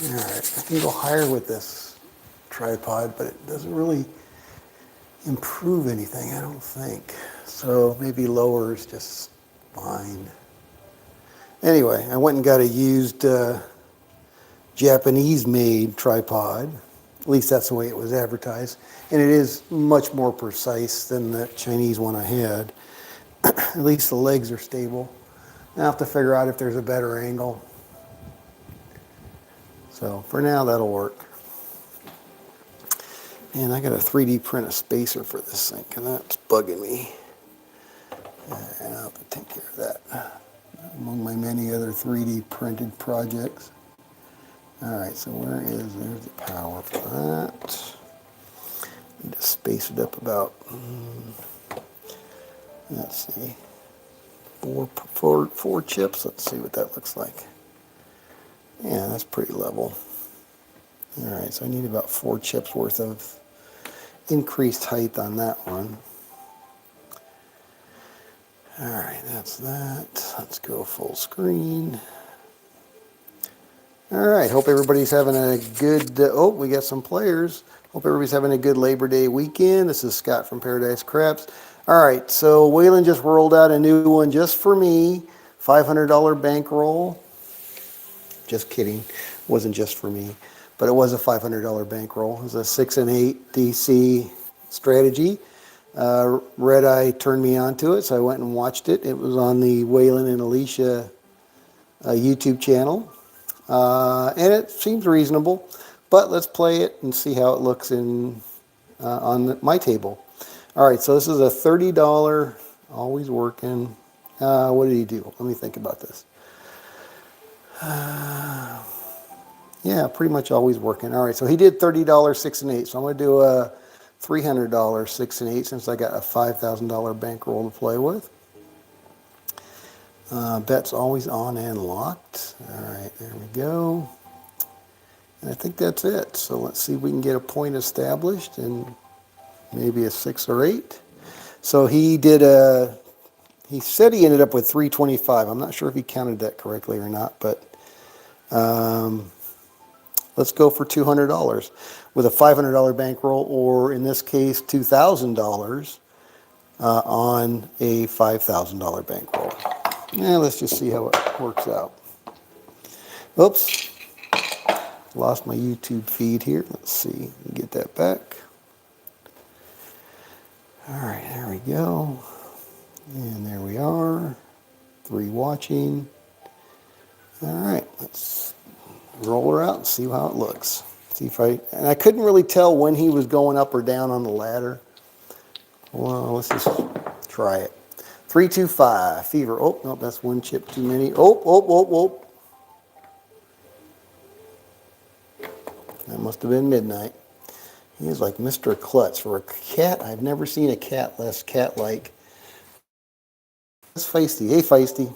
All right, I can go higher with this tripod, but it doesn't really improve anything, I don't think. So maybe lower is just fine. Anyway, I went and got a used Japanese-made tripod. At least that's the way it was advertised. And it is much more precise than the Chinese one I had. At least the legs are stable. I have to figure out if there's a better angle. So for now, that'll work. And I got to 3D print a spacer for this thing, and that's bugging me. And I'll have to take care of that among my many other 3D printed projects. All right, so there's the power for that. Need to space it up about, let's see, four chips. Let's see what that looks like. Yeah, that's pretty level. All right, so I need about 4 chips worth of increased height on that one. All right, that's that. Let's go full screen. All right, hope everybody's having a good, we got some players. Hope everybody's having a good Labor Day weekend. This is Scott from Paradise Craps. All right, so Waylon just rolled out a new one just for me, $500 bankroll. Just kidding, wasn't just for me, but it was a $500 bankroll. It was a 6 and 8 DC strategy. Red Eye turned me onto it, so I went and watched it. It was on the Waylon and Alicia YouTube channel. And it seems reasonable, but let's play it and see how it looks on my table. All right, so this is a $30, always working. What did he do? Let me think about this. Yeah, pretty much always working. All right, so he did $30 6 and 8, so I'm going to do a $300 6 and 8 since I got a $5,000 bankroll to play with. Bet's always on and locked. All right, there we go. And I think that's it. So let's see if we can get a point established and maybe a 6 or 8. So he said he ended up with 325. I'm not sure if he counted that correctly or not, but let's go for $200 with a $500 bankroll, or in this case, $2,000 on a $5,000 bankroll. Yeah, let's just see how it works out. Oops, lost my YouTube feed here. Let's see, get that back. All right, there we go. And there we are, 3 watching. All right, let's roll her out and see how it looks. See if and I couldn't really tell when he was going up or down on the ladder. Well, let's just try it. 325, fever. Oh, no, that's 1 chip too many. Oh. That must have been midnight. He is like Mr. Klutz. For a cat, I've never seen a cat less cat-like. That's Feisty. Hey, Feisty.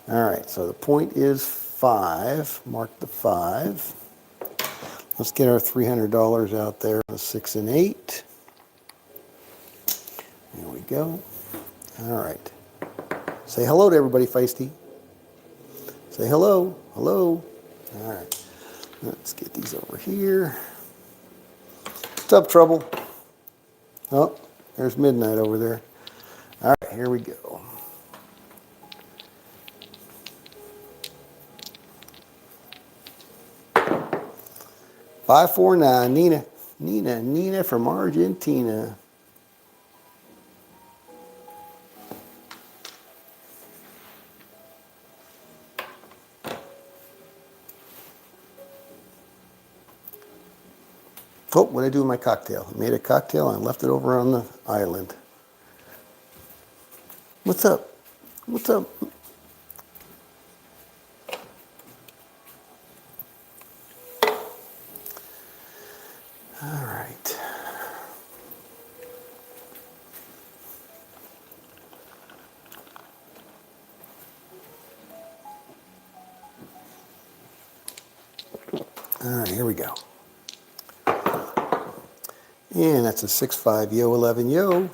All right, so the point is 5. Mark the 5. Let's get our $300 out there. 6 and 8. There we go. All right. Say hello to everybody, Feisty. Say hello. Hello. All right. Let's get these over here. What's up, Trouble? Oh, there's Midnight over there. All right, here we go. $549, Nina from Argentina. Oh, what did I do with my cocktail? I made a cocktail and left it over on the island. What's up? What's up? All right. All right, here we go. And that's a 6-5, yo, 11, yo.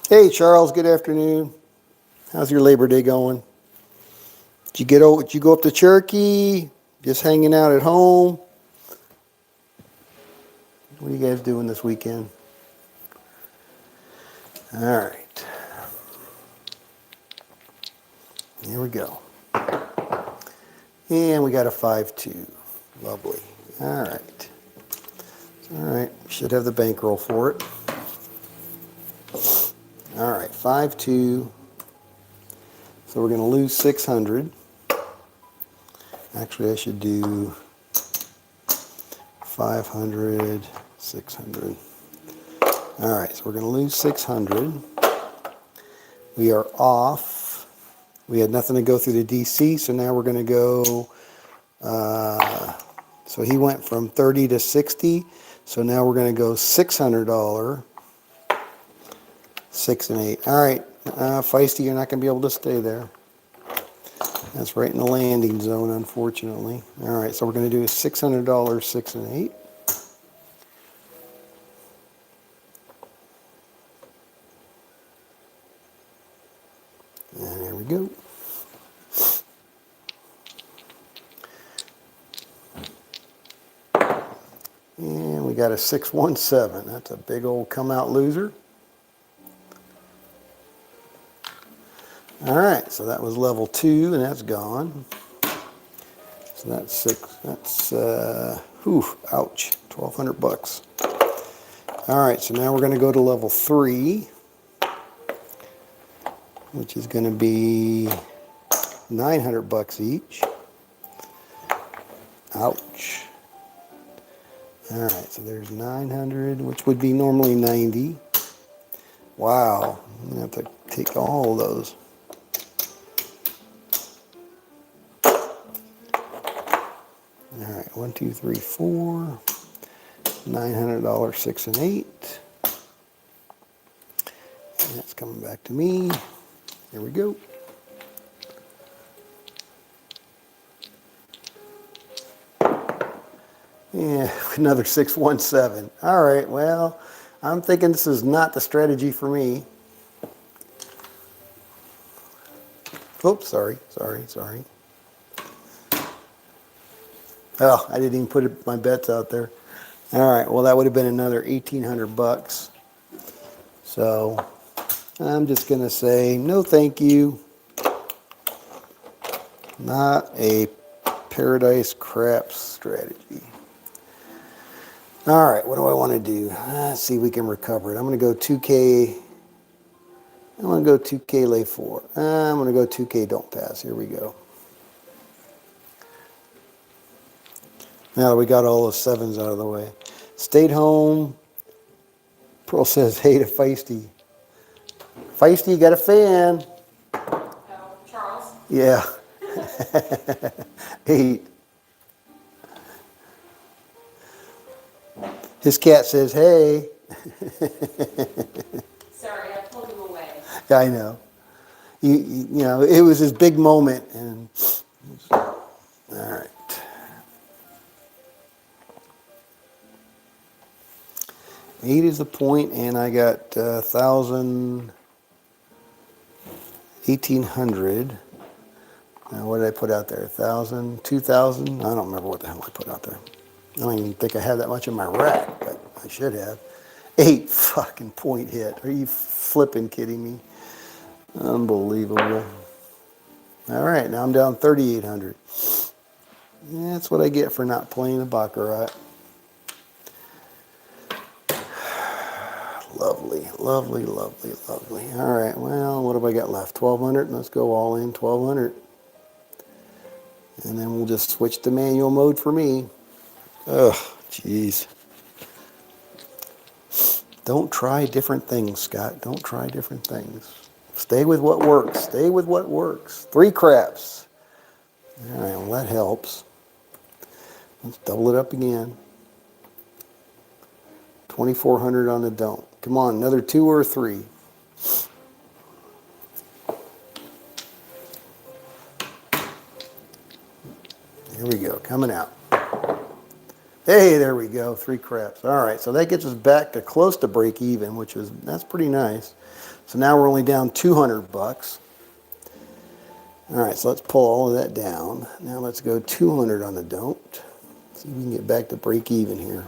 Hey, Charles, good afternoon. How's your Labor Day going? Did you go up to Cherokee? Just hanging out at home? What are you guys doing this weekend? All right. Here we go. And we got a 5-2. Lovely. All right. All right. Should have the bankroll for it. All right. 5-2. So we're going to lose 600. Actually, I should do 500, 600. All right. So we're going to lose 600. We are off. We had nothing to go through the DC, so now we're going to go. So he went from 30 to 60. So now we're going to go $600. 6 and 8. All right, Feisty, you're not going to be able to stay there. That's right in the landing zone, unfortunately. All right, so we're going to do $600, 6 and 8. And there we go. And we got a 617. That's a big old come out loser. All right, so that was level 2, and that's gone. So that's 6. That's ouch, 1,200 bucks. All right, so now we're going to go to level 3, which is going to be 900 bucks each. Ouch. All right, so there's 900, which would be normally 90. Wow, I'm going to have to take all of those. All right, 1, 2, 3, 4. $900, 6 and 8. And that's coming back to me. Here we go. Yeah, another 617. All right, well, I'm thinking this is not the strategy for me. Oops, sorry. Oh, I didn't even put my bets out there. All right, well, that would have been another 1,800 bucks. So I'm just going to say no thank you. Not a Paradise Craps strategy. All right, what do I want to do? Let's see if we can recover it. I'm going to go 2K. I'm going to go 2K lay 4. I'm going to go 2K don't pass. Here we go. Now that we got all those 7s out of the way. Stayed home. Pearl says, hey to Feisty. Feisty, you got a fan. Oh, Charles? Yeah. 8. His cat says, hey. Sorry, I pulled him away. Yeah, I know. You know, it was his big moment. And all right. Eight is the point, and I got 1,000, 1,800. Now, what did I put out there? 1,000, 2,000? I don't remember what the hell I put out there. I don't even think I had that much in my rack, but I should have. 8 fucking point hit. Are you flipping kidding me? Unbelievable. All right, now I'm down 3,800. That's what I get for not playing the Baccarat. Lovely, lovely, lovely, lovely. All right, well, what have I got left? 1,200. Let's go all in 1,200. And then we'll just switch to manual mode for me. Ugh, jeez. Don't try different things, Scott. Don't try different things. Stay with what works. Stay with what works. 3 craps. All right, well, that helps. Let's double it up again. 2,400 on the don't. Come on, another 2 or 3. Here we go, coming out. Hey, there we go, 3 craps. All right, so that gets us back to close to break even, that's pretty nice. So now we're only down 200 bucks. All right, so let's pull all of that down. Now let's go 200 on the don't. See if we can get back to break even here.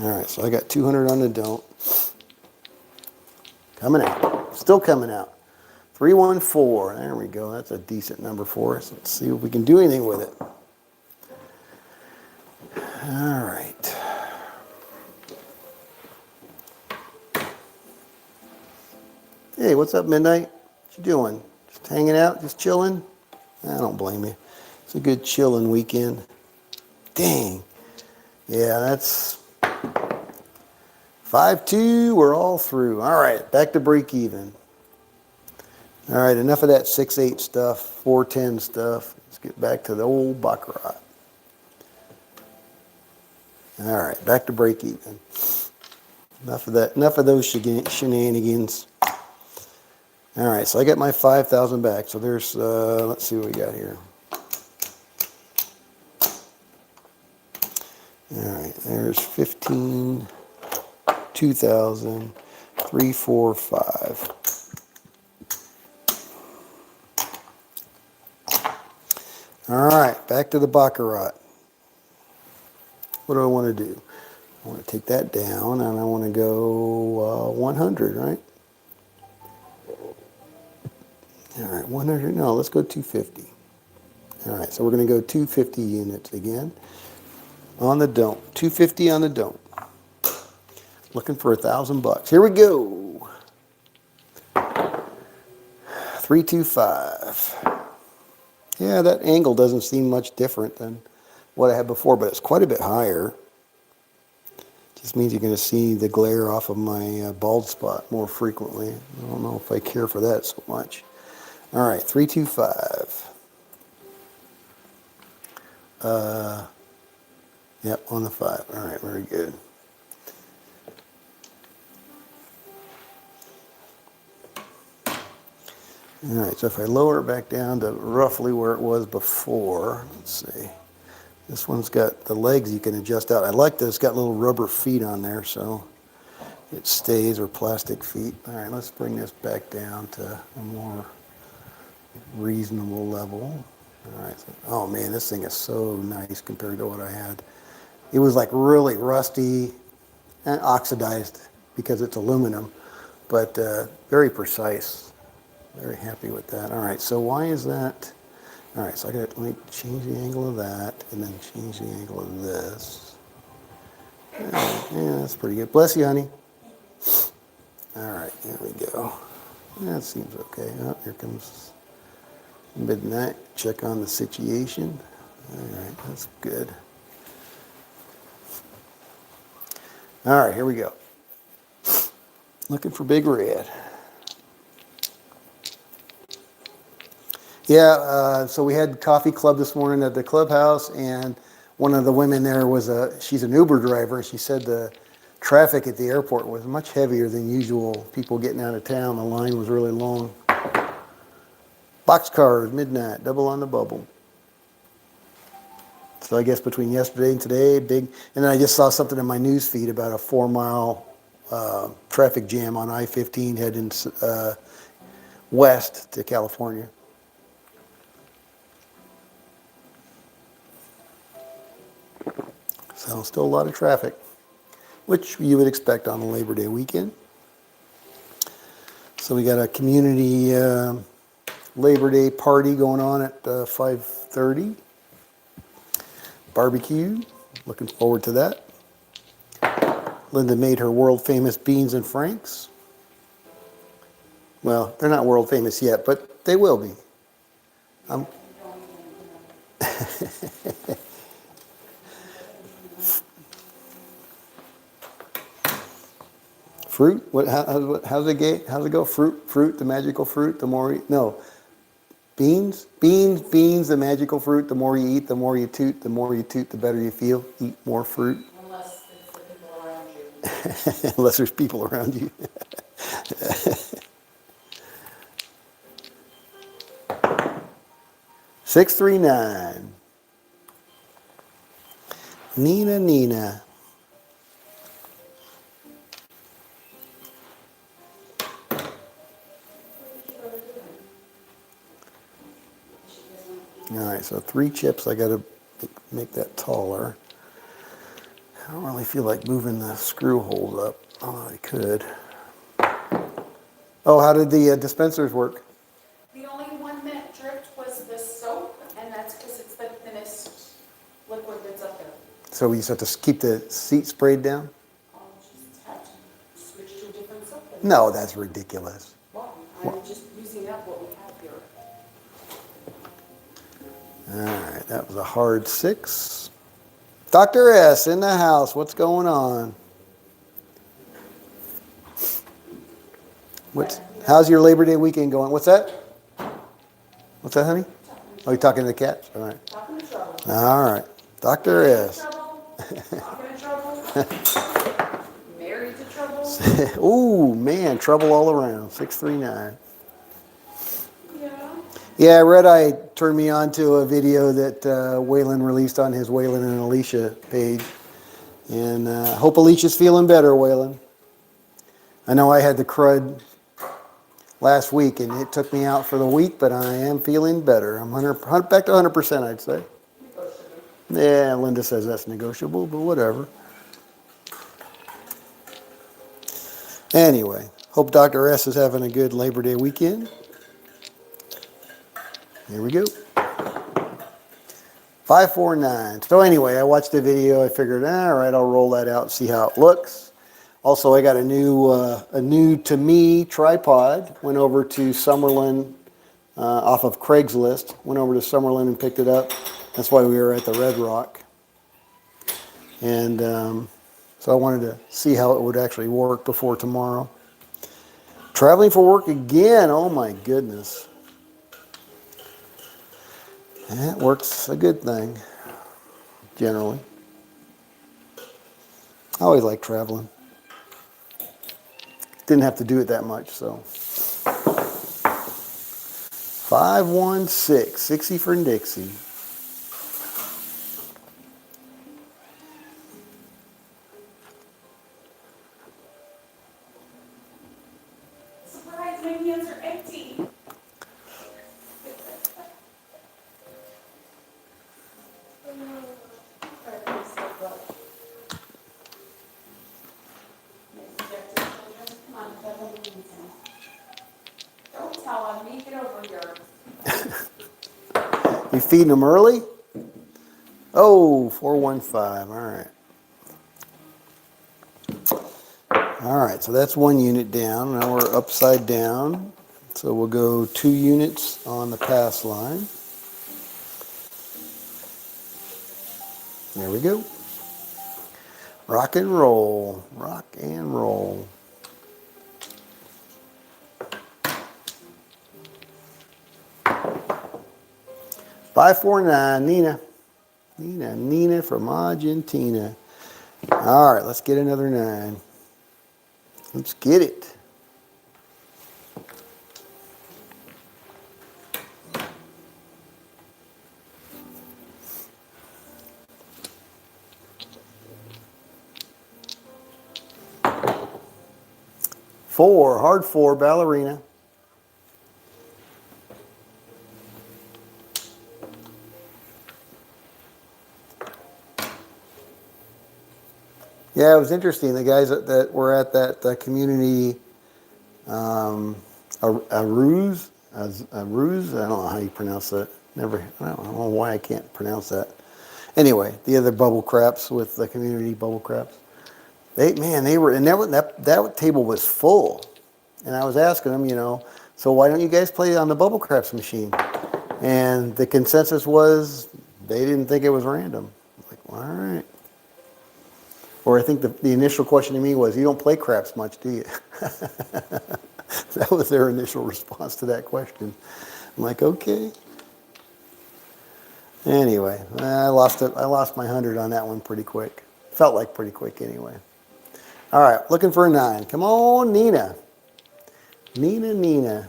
All right, so I got 200 on the don't. Coming out. Still coming out. 314. There we go. That's a decent number for us. Let's see if we can do anything with it. All right. Hey, what's up, Midnight? What you doing? Just hanging out? Just chilling? I don't blame you. It's a good chilling weekend. Dang. Yeah, that's 5-2. We're all through. All right, back to break even. All right, enough of that 6-8 stuff, 4-10 stuff. Let's get back to the old baccarat. All right, back to break even. Enough of that. Enough of those shenanigans. All right, so I got my 5,000 back. So there's, let's see what we got here. All right, there's 15, 2,000, 3, 4, 5. All right, back to the baccarat. What do I want to do? I want to take that down, and I want to go 100, right? All right, 100. No, let's go 250. All right, so we're going to go 250 units again on the don't. 250 on the don't. Looking for 1,000 bucks. Here we go. 325. Yeah, that angle doesn't seem much different than what I had before, but it's quite a bit higher. Just means you're going to see the glare off of my bald spot more frequently. I don't know if I care for that so much. All right, 325. Yep, on the 5. All right, very good. All right, so if I lower it back down to roughly where it was before, let's see. This one's got the legs you can adjust out. I like that it's got little rubber feet on there, so it stays, or plastic feet. All right, let's bring this back down to a more reasonable level. All right. So, oh man, this thing is so nice compared to what I had. It was like really rusty and oxidized because it's aluminum, but very precise. Very happy with that. All right, so why is that? All right, so let me change the angle of that and then change the angle of this. Yeah, that's pretty good. Bless you, honey. All right, here we go. That seems okay. Oh, here comes midnight. Check on the situation. All right, that's good. All right, here we go. Looking for big red. Yeah, so we had coffee club this morning at the clubhouse, and one of the women there she's an Uber driver, and she said the traffic at the airport was much heavier than usual. People getting out of town, the line was really long. Boxcars, midnight, double on the bubble. So I guess between yesterday and today, big, and then I just saw something in my news feed about a 4-mile traffic jam on I-15 heading west to California. So still a lot of traffic, which you would expect on a Labor Day weekend. So we got a community Labor Day party going on at 5:30. Barbecue, looking forward to that. Linda made her world famous beans and franks. Well, they're not world famous yet, but they will be. Fruit? How's it go? Fruit, the magical fruit. The more beans, the magical fruit. The more you eat, the more you toot. The more you toot, the better you feel. Eat more fruit. Unless it's the people around you. Unless there's people around you. 639. Nina. All right, so 3 chips. I got to make that taller. I don't really feel like moving the screw holes up. Oh, I could. Oh, how did the dispensers work? The only one that dripped was the soap, and that's because it's the thinnest liquid that's up there. So we just have to keep the seat sprayed down? Just have to switch to a different soap. No, that's ridiculous. Well, I'm just using up what we have here. All right, that was a hard 6. Dr. S in the house. What's going on? How's your Labor Day weekend going? What's that? What's that, honey? Oh, you're talking to the cats? All right. Talking to trouble. All right. Dr. S. Talking to trouble. Married to trouble. Ooh, man, trouble all around. 639. Yeah. Yeah, Red Eye turned me on to a video that Waylon released on his Waylon and Alicia page. And hope Alicia's feeling better, Waylon. I know I had the crud last week, and it took me out for the week, but I am feeling better. I'm back to 100%, I'd say. Yeah, Linda says that's negotiable, but whatever. Anyway, hope Dr. S is having a good Labor Day weekend. Here we go. 549. So anyway, I watched the video. I figured, all right, I'll roll that out and see how it looks. Also, I got a new to me tripod. Went over to Summerlin off of Craigslist. Went over to Summerlin and picked it up. That's why we were at the Red Rock. And so I wanted to see how it would actually work before tomorrow. Traveling for work again. Oh my goodness. That works a good thing, generally. I always like traveling. Didn't have to do it that much, so. 516, 60 for Dixie. Surprise, my hands are empty. Don't tell on me, get over here. You feeding them early? Oh, 415, all right. All right, so that's 1 unit down. Now we're upside down. So we'll go 2 units on the pass line. There we go. Rock and roll, rock and roll. 549, Nina. Nina from Argentina. All right, let's get another 9. Let's get it. Four, hard 4, ballerina. Yeah, it was interesting. The guys that were at that community, a ruse, I don't know how you pronounce that. I don't know why I can't pronounce that. Anyway, the other bubble craps with the community bubble craps. They were, and that table was full. And I was asking them, so why don't you guys play on the bubble craps machine? And the consensus was they didn't think it was random. I'm like, well, all right. Or I think the initial question to me was, you don't play craps much, do you? That was their initial response to that question. I'm like, okay. Anyway, I lost my 100 on that one pretty quick. Felt like pretty quick anyway. All right, looking for a 9. Come on, Nina. Nina.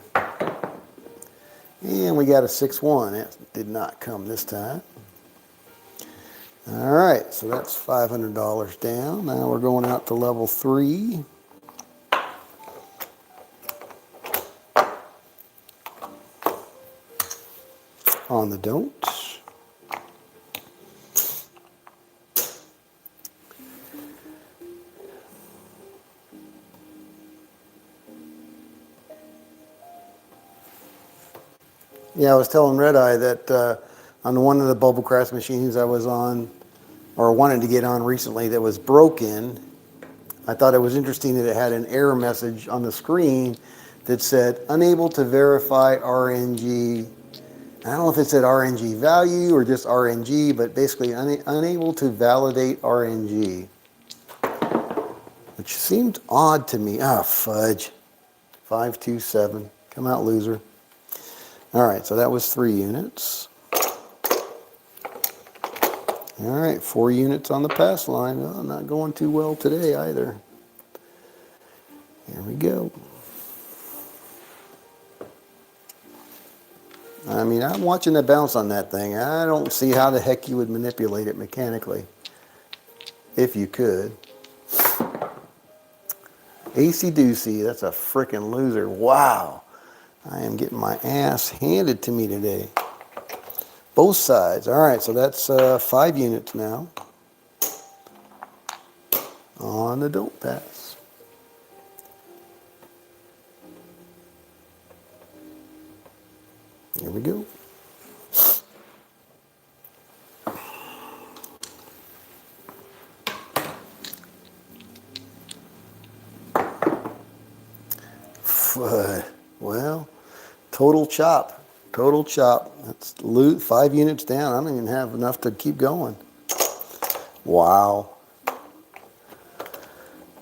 And we got a 6-1. That did not come this time. All right, so that's $500 down. Now we're going out to level 3. on the don't. Yeah, I was telling Red Eye that on one of the bubble craft machines I was on, or wanted to get on recently, that was broken. I thought it was interesting that it had an error message on the screen that said unable to verify RNG. I don't know if it said RNG value or just RNG, but basically unable to validate RNG, which seemed odd to me. Ah, fudge. 527. Come out, loser. All right, so that was 3 units. All right, 4 units on the pass line. Oh, not going too well today either. Here we go. I mean, I'm watching the bounce on that thing. I don't see how the heck you would manipulate it mechanically, if you could. AC Doocy, that's a freaking loser. Wow. I am getting my ass handed to me today. Both sides. All right, so that's 5 units now on the don't pass. Here we go. Well, total chop. Total chop. That's loot. 5 units down. I don't even have enough to keep going. Wow.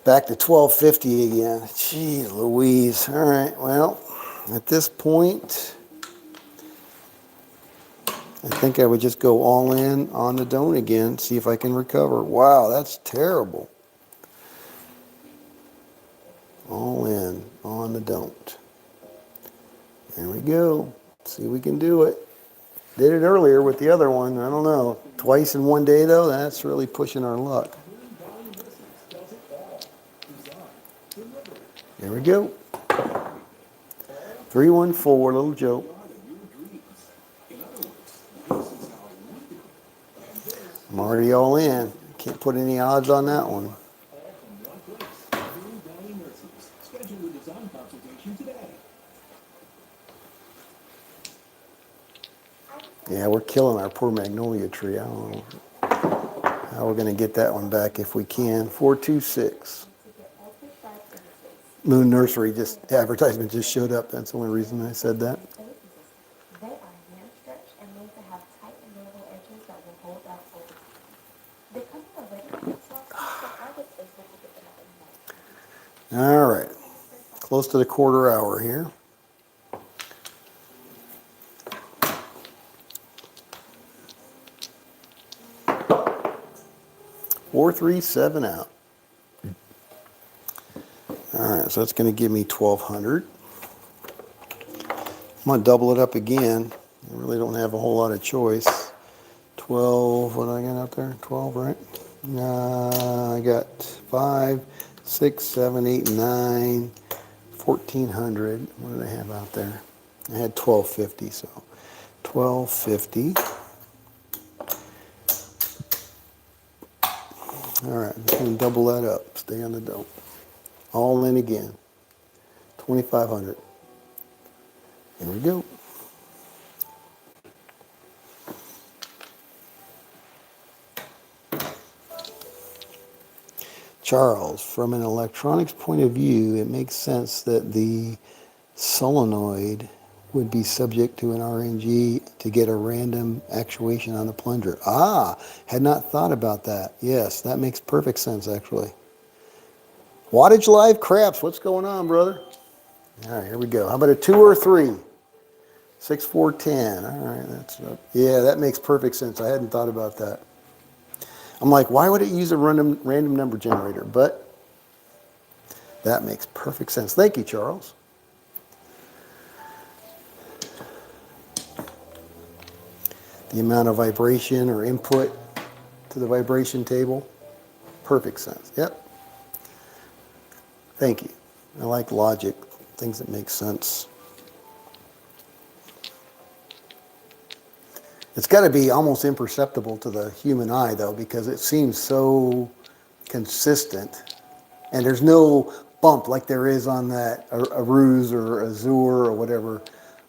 Back to 1250 again. Jeez Louise. All right, well, at this point, I think I would just go all in on the don't again, see if I can recover. Wow, that's terrible. All in on the don't. There we go. See if we can do it. Did it earlier with the other one. I don't know. Twice in one day, though, that's really pushing our luck. There we go. 314, little joke. I'm already all in. Can't put any odds on that one. Yeah, we're killing our poor magnolia tree. I don't know how we're going to get that one back if we can. 426. Moon Nursery advertisement just showed up. That's the only reason I said that. They are hand stretched and made to have tight and durable edges that will hold up over time. They come in a ready-made soft so artists is able to get them out in All right. Close to the quarter hour here. Four, three, seven out. All right, so that's going to give me 1,200. I'm going to double it up again. I really don't have a whole lot of choice. 12, what do I got out there? 12, right? I got 5, 6, 7, 8, 9, 1,400. What did I have out there? I had 1,250, so 1,250. All right, I'm going to double that up. Stay on the don't. All in again. 2,500. Here we go. Charles, from an electronics point of view, it makes sense that the solenoid would be subject to an RNG to get a random actuation on the plunger. Ah, had not thought about that. Yes, that makes perfect sense, actually. Wattage Live Craps, what's going on, brother? All right, here we go. How about a 2 or 3? 6, 4, 10. All right, yeah, that makes perfect sense. I hadn't thought about that. I'm like, why would it use a random number generator? But that makes perfect sense. Thank you, Charles. The amount of vibration or input to the vibration table, perfect sense. Yep. Thank you. I like logic, things that make sense. It's got to be almost imperceptible to the human eye, though, because it seems so consistent. And there's no bump like there is on that a Ruse or Azure or whatever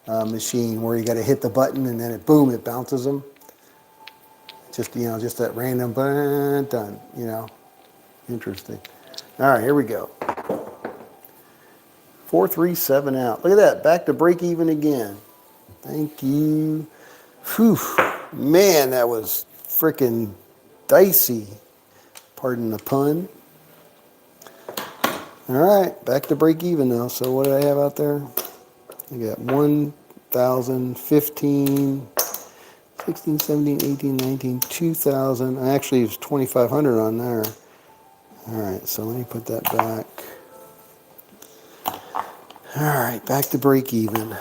machine where you got to hit the button and then it boom, it bounces them. Just just that random done. Interesting. All right, here we go. 437 out. Look at that, back to break even again. Thank you. Whew, man, that was freaking dicey. Pardon the pun. All right, back to break even now. So what do I have out there? I got 1,000, 15, 16, 17, 18, 19, 2,000. Actually, it's 2,500 on there. All right, so let me put that back. All right, back to break even.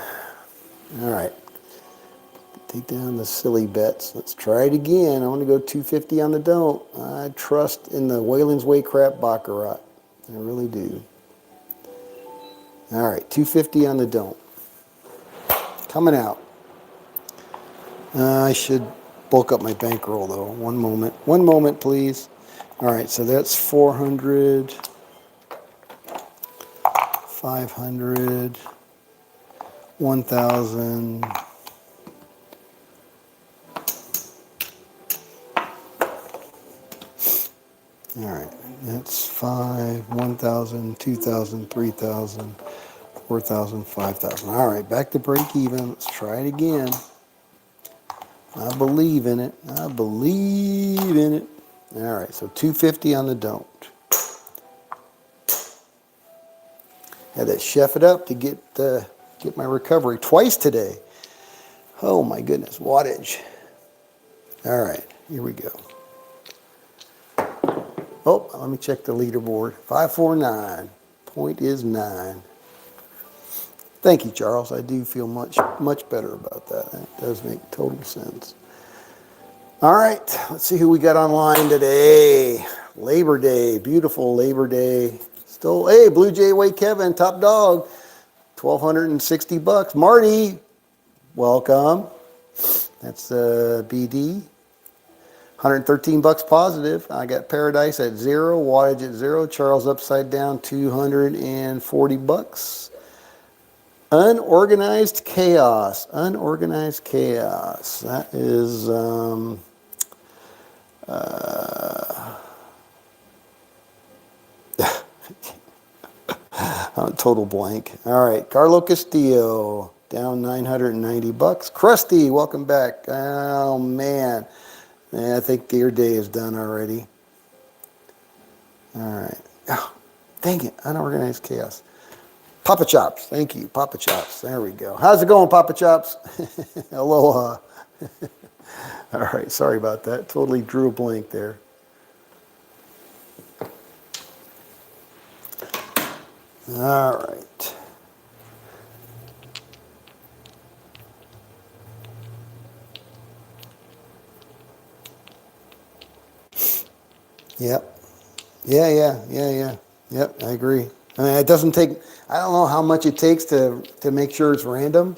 All right. Take down the silly bets. Let's try it again. I want to go 250 on the don't. I trust in the Whalen's Way crap baccarat. I really do. All right, 250 on the don't. Coming out. I should bulk up my bankroll though. One moment. One moment, please. All right, so that's 400, 500, 1,000. All right, that's 5, 1,000, 2,000, 3,000, 4,000, 5,000. All right, back to break even. Let's try it again. I believe in it. I believe in it. All right, so 250 on the don't. Had to chef it up to get my recovery twice today. Oh my goodness, wattage. All right, here we go. Oh, let me check the leaderboard. 549. Point is 9. Thank you, Charles. I do feel much better about that. That does make total sense. All right, let's see who we got online today. Labor Day, beautiful Labor Day. Still, hey, Blue Jay Way Kevin, top dog, $1,260. Marty, welcome. That's BD. $113 positive. I got Paradise at 0, wattage at 0. Charles upside down, $240. Unorganized chaos. Unorganized chaos. That is total blank. All right, Carlo Castillo down $990. Krusty, welcome back. Oh man. Yeah, I think your day is done already. All right. Oh, dang it, unorganized chaos. Papa Chops, thank you, Papa Chops. There we go. How's it going, Papa Chops? Aloha. All right, sorry about that. Totally drew a blank there. All right. Yep. Yeah. Yep, I agree. I mean, it doesn't take, I don't know how much it takes to make sure it's random,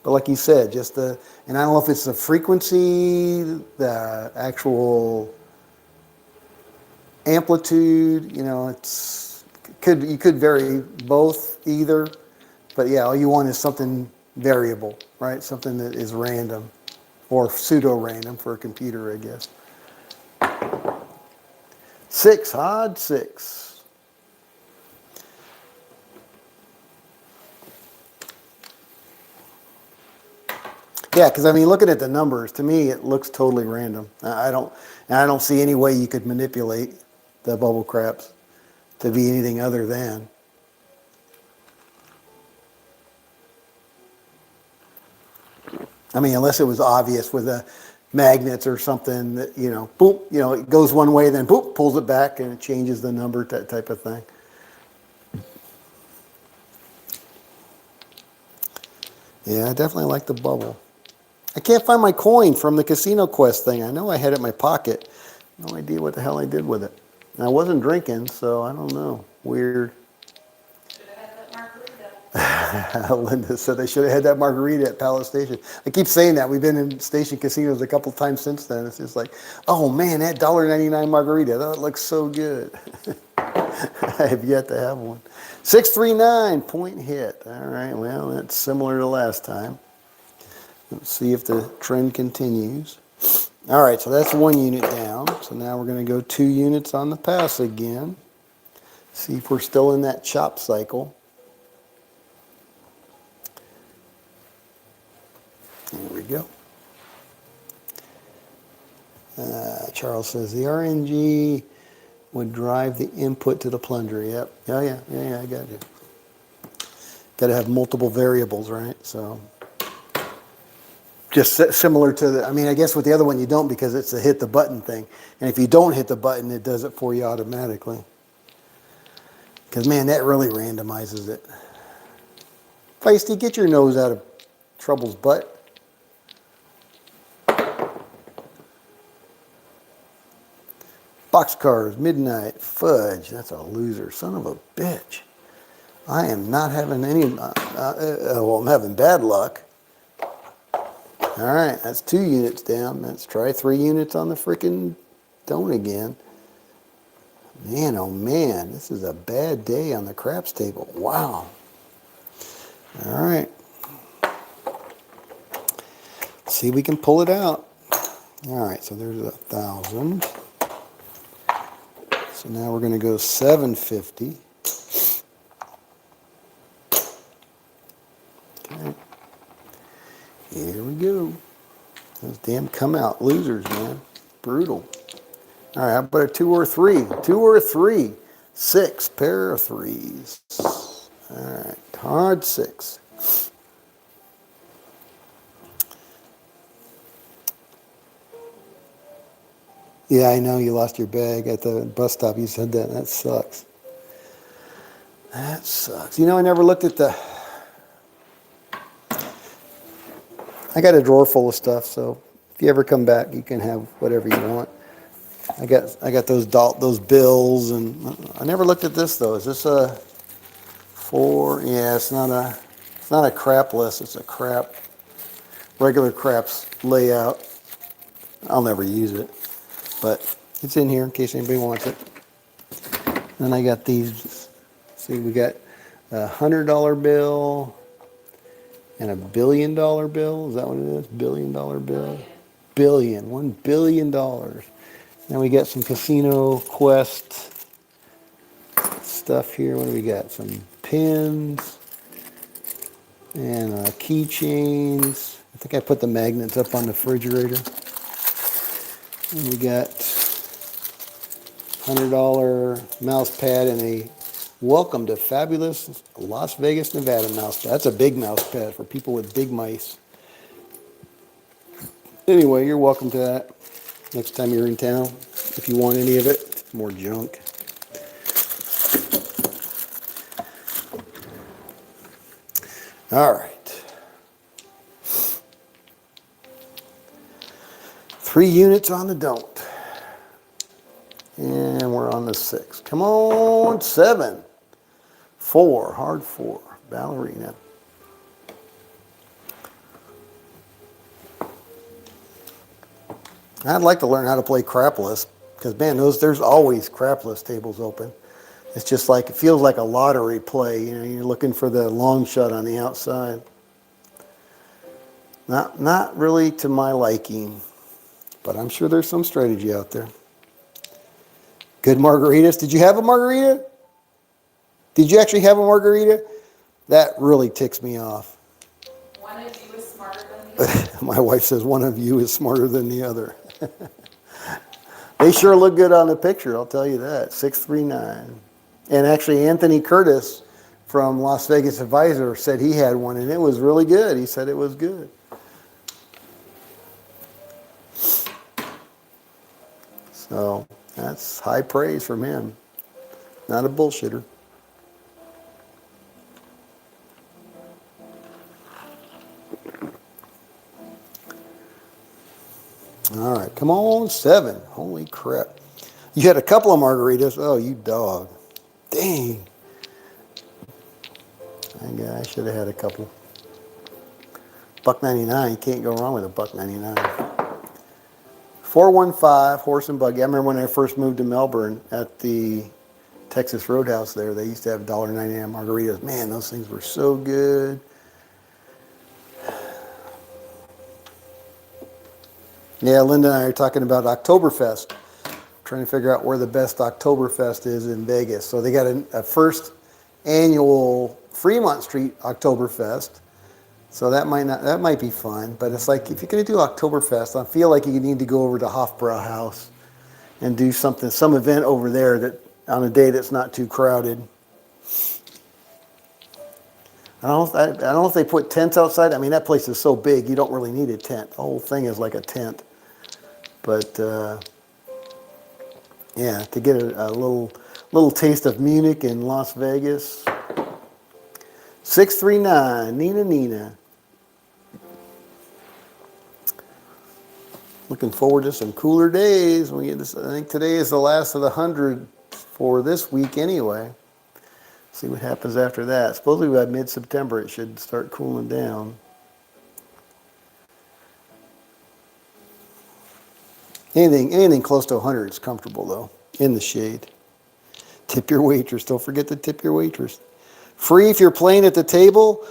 but like you said, just and I don't know if it's the frequency, the actual amplitude, you could vary both, either, but yeah, all you want is something variable, right? Something that is random, or pseudo-random for a computer, I guess. 6, odd 6. Yeah, because I mean, looking at the numbers, to me, it looks totally random. I don't see any way you could manipulate the bubble craps to be anything other than. I mean, unless it was obvious with the magnets or something that, boom, it goes one way, then boom, pulls it back and it changes the number, that type of thing. Yeah, I definitely like the bubble. I can't find my coin from the Casino Quest thing. I know I had it in my pocket. No idea what the hell I did with it. And I wasn't drinking, so I don't know. Weird. Should have had that margarita. Linda said they should have had that margarita at Palace Station. I keep saying that. We've been in station casinos a couple times since then. It's just like, oh man, that $1.99 margarita, that looks so good. I have yet to have one. 639, point hit. All right, well, that's similar to last time. Let's see if the trend continues. All right, so that's 1 unit down. So now we're going to go 2 units on the pass again. See if we're still in that chop cycle. There we go. Charles says the RNG would drive the input to the plunger. Yep. Oh yeah. I got you. Got to have multiple variables, right? So just similar to the. I mean, I guess with the other one you don't because it's a hit the button thing. And if you don't hit the button, it does it for you automatically. Because man, that really randomizes it. Feisty, get your nose out of trouble's butt. Boxcars, midnight, fudge. That's a loser. Son of a bitch. I am not having any, well, I'm having bad luck. All right, that's 2 units down. Let's try 3 units on the freaking don't again. Man, oh man, this is a bad day on the craps table. Wow. All right. See if we can pull it out. All right, so there's 1,000. So now we're going to go 750. Okay. Here we go. Those damn come out losers, man. Brutal. All right, how about a 2 or 3? 2 or 3. 6, pair of 3s. All right, hard 6. Yeah, I know you lost your bag at the bus stop. You said that. That sucks. That sucks. You know, I never looked at the... I got a drawer full of stuff, so if you ever come back, you can have whatever you want. I got those bills, and I never looked at this though. Is this a 4? Yeah, it's not a crap list. It's a regular craps layout. I'll never use it, but it's in here in case anybody wants it. Then I got these. See, we got a $100 bill and a $1 billion bill. Is that what it is? $1 billion bill. Billion. $1 billion. Then we got some Casino Quest stuff here. What do we got? Some pins and keychains. I think I put the magnets up on the refrigerator. And we got $100 mouse pad and a welcome to fabulous Las Vegas, Nevada mouse pad. That's a big mouse pad for people with big mice. Anyway, you're welcome to that next time you're in town. If you want any of it, more junk. All right. 3 units on the don't. And we're on the 6. Come on, 7. 4, hard 4. Ballerina. I'd like to learn how to play crapless because man, there's always crapless tables open. It's just like it feels like a lottery play. You know, you're looking for the long shot on the outside. Not really to my liking, but I'm sure there's some strategy out there. Good margaritas. Did you have a margarita? Did you actually have a margarita? That really ticks me off. One of you is smarter than the other. My wife says one of you is smarter than the other. They sure look good on the picture, I'll tell you that. 639. And actually Anthony Curtis from Las Vegas Advisor said he had one and it was really good. He said it was good. So that's high praise from him. Not a bullshitter. All right, come on, 7. Holy crap. You had a couple of margaritas. Oh, you dog. Dang. I should have had a couple. $1.99, can't go wrong with a $1.99. 415 Horse and Buggy. I remember when I first moved to Melbourne at the Texas Roadhouse there, they used to have $1.99 margaritas. Man, those things were so good. Yeah, Linda and I are talking about Oktoberfest. Trying to figure out where the best Oktoberfest is in Vegas. So they got a first annual Fremont Street Oktoberfest. So that might be fun. But it's like if you're going to do Oktoberfest, I feel like you need to go over to Hofbrauhaus and do something, some event over there that on a day that's not too crowded. I don't know if they put tents outside. I mean, that place is so big, you don't really need a tent. The whole thing is like a tent. But yeah, to get a little taste of Munich and Las Vegas. 639, Nina. Looking forward to some cooler days. When we get this, I think today is the last of the 100 for this week anyway. See what happens after that. Supposedly by mid-September it should start cooling down. Anything close to 100 is comfortable though, in the shade. Tip your waitress. Don't forget to tip your waitress. Free if you're playing at the table?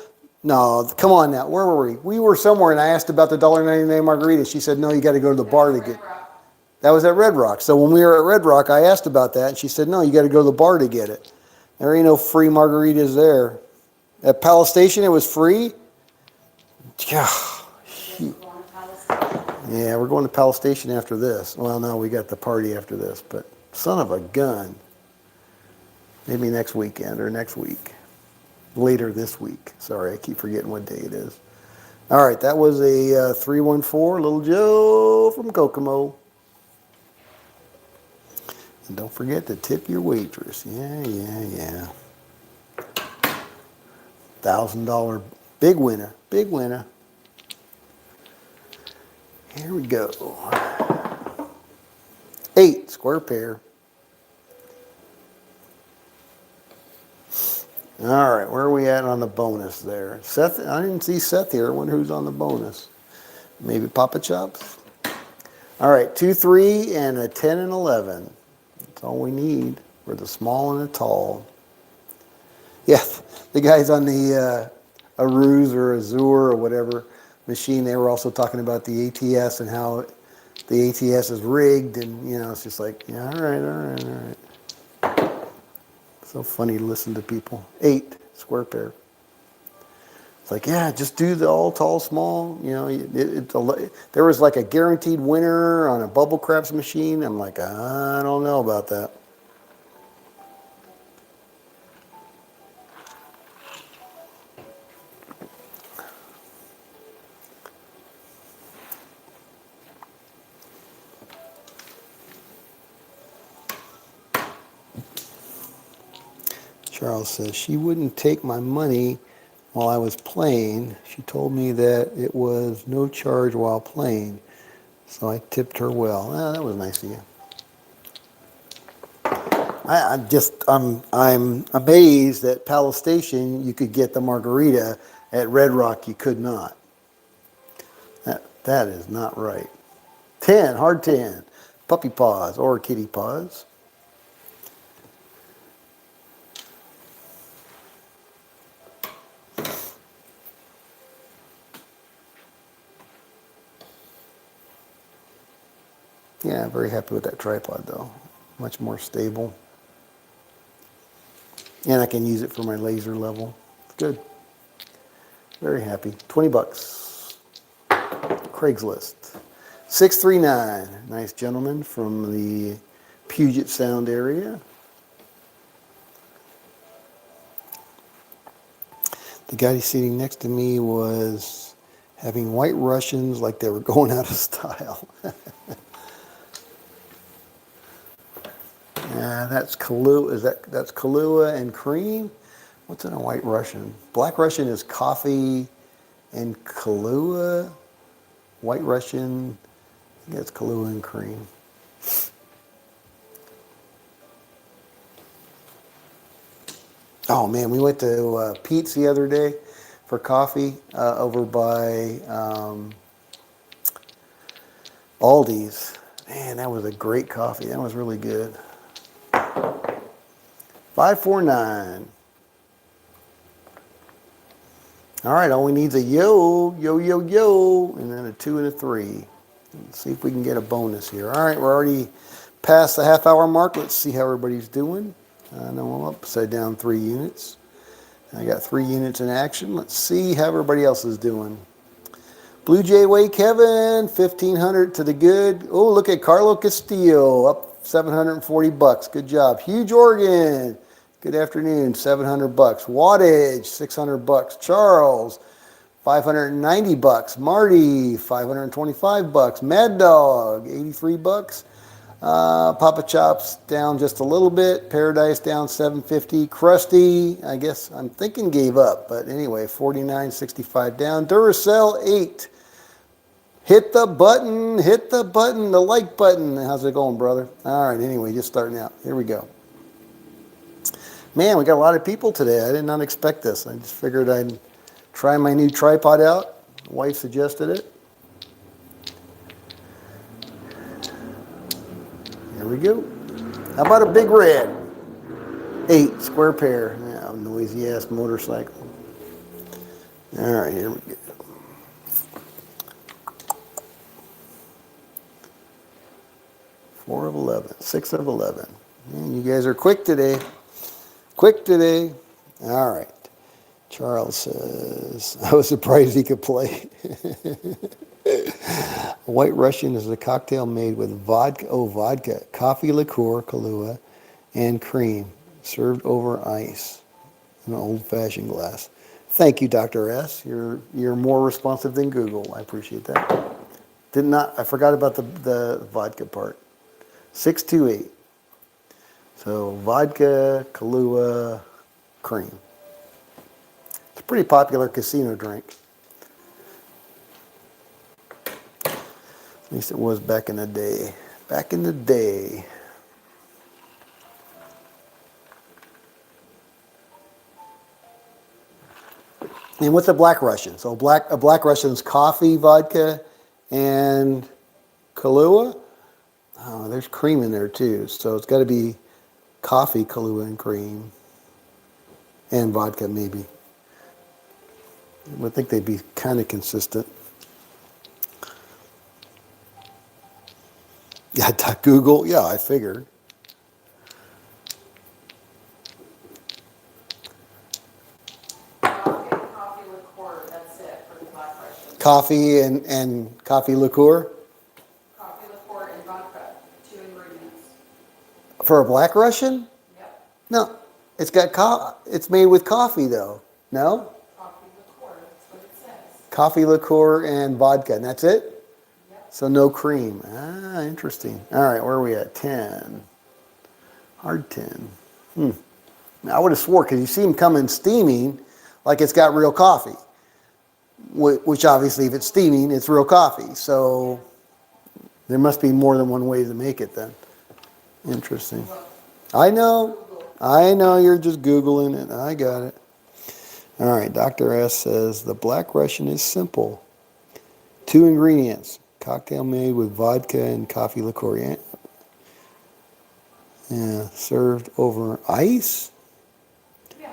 No, come on now. Where were we? We were somewhere and I asked about the $1.99 margarita. She said, no, you got to go to the bar to get. That was at Red Rock. So when we were at Red Rock, I asked about that and she said, no, you got to go to the bar to get it. There ain't no free margaritas there. At Palace Station, it was free? Yeah. Yeah, we're going to Palace Station after this. Well, no, we got the party after this, but son of a gun. Maybe next weekend or next week. Later this week. Sorry, I keep forgetting what day it is. All right, that was a 314, Little Joe from Kokomo. And don't forget to tip your waitress. Yeah. $1,000 big winner, big winner. Here we go. 8 square pair. All right, where are we at on the bonus there? Seth, I didn't see Seth here. I wonder who's on the bonus. Maybe Papa Chops? All right, 2, 3, and a 10 and 11. That's all we need for the small and the tall. Yeah, the guys on the Aruz or Azure or whatever machine, they were also talking about the ATS and how the ATS is rigged, and you know, it's just like, yeah, all right. So funny to listen to people. 8 square pair. It's like, yeah, just do the all tall, small. You know, there was like a guaranteed winner on a bubble craps machine. I'm like, I don't know about that. Charles says, she wouldn't take my money while I was playing. She told me that it was no charge while playing. So I tipped her well. That was nice of you. I'm amazed at Palace Station you could get the margarita. At Red Rock you could not. That is not right. 10, hard 10. Puppy paws or kitty paws. Yeah, very happy with that tripod though. Much more stable. And I can use it for my laser level. Good. Very happy. 20 bucks. Craigslist. 639. Nice gentleman from the Puget Sound area. The guy sitting next to me was having White Russians like they were going out of style. That's Kahlua. That's Kahlua and cream? What's in a White Russian? Black Russian is coffee and Kahlua. White Russian, I think that's Kahlua and cream. Oh man, we went to Pete's the other day for coffee over by Aldi's. Man, that was a great coffee. That was really good. 549. All right, all we need is a yo, yo, yo, yo, and then a 2 and a 3. Let's see if we can get a bonus here. All right, we're already past the half-hour mark. Let's see how everybody's doing. I know I'm upside down 3 units. I got 3 units in action. Let's see how everybody else is doing. Blue Jay Way Kevin, 1,500 to the good. Oh, look at Carlo Castillo, up 740 bucks. Good job. Huge Oregon, good afternoon, 700 bucks. Wattage, 600 bucks. Charles, 590 bucks. Marty, 525 bucks. Mad Dog, 83 bucks. Papa Chops down just a little bit. Paradise down 750. Krusty, I guess I'm thinking gave up, but anyway, 49.65 down. Duracell 8. Hit the button, the like button. How's it going, brother? All right, anyway, just starting out. Here we go. Man, we got a lot of people today. I did not expect this. I just figured I'd try my new tripod out. The wife suggested it. Here we go. How about a big red? 8, square pair. Yeah, noisy ass motorcycle. All right, here we go. 4 of 11, 6 of 11. Man, you guys are quick today. Quick today. All right. Charles says, I was surprised he could play. White Russian is a cocktail made with vodka, coffee liqueur, Kahlua, and cream, served over ice in an old-fashioned glass. Thank you, Dr. S. You're more responsive than Google. I appreciate that. I forgot about the vodka part. 628. So vodka, Kahlua, cream. It's a pretty popular casino drink. At least it was back in the day. Back in the day. And what's a Black Russian? So a Black Russian's coffee, vodka, and Kahlua. Oh, there's cream in there too. So it's got to be coffee, Kahlua, and cream. And vodka, maybe. I would think they'd be kind of consistent. Yeah, Google. Yeah, I figured. I'll get coffee liqueur, that's it for the Black Russian. Coffee and coffee liqueur Coffee liqueur and vodka, 2 ingredients. for a Black Russian? Yep, No, it's made with coffee though. No, coffee liqueur, that's what it says. coffee liqueur and vodka, and that's it. Yep. So no cream. Ah, interesting. All right, where are we at? 10. Hard 10. Now, I would have swore because you see them coming steaming, like it's got real coffee. Which obviously, if it's steaming, it's real coffee. So there must be more than one way to make it then. Interesting. I know you're just Googling it. I got it. All right, Dr. S says the Black Russian is simple. 2 ingredients. Cocktail made with vodka and coffee liqueur. Yeah, served over ice Yeah.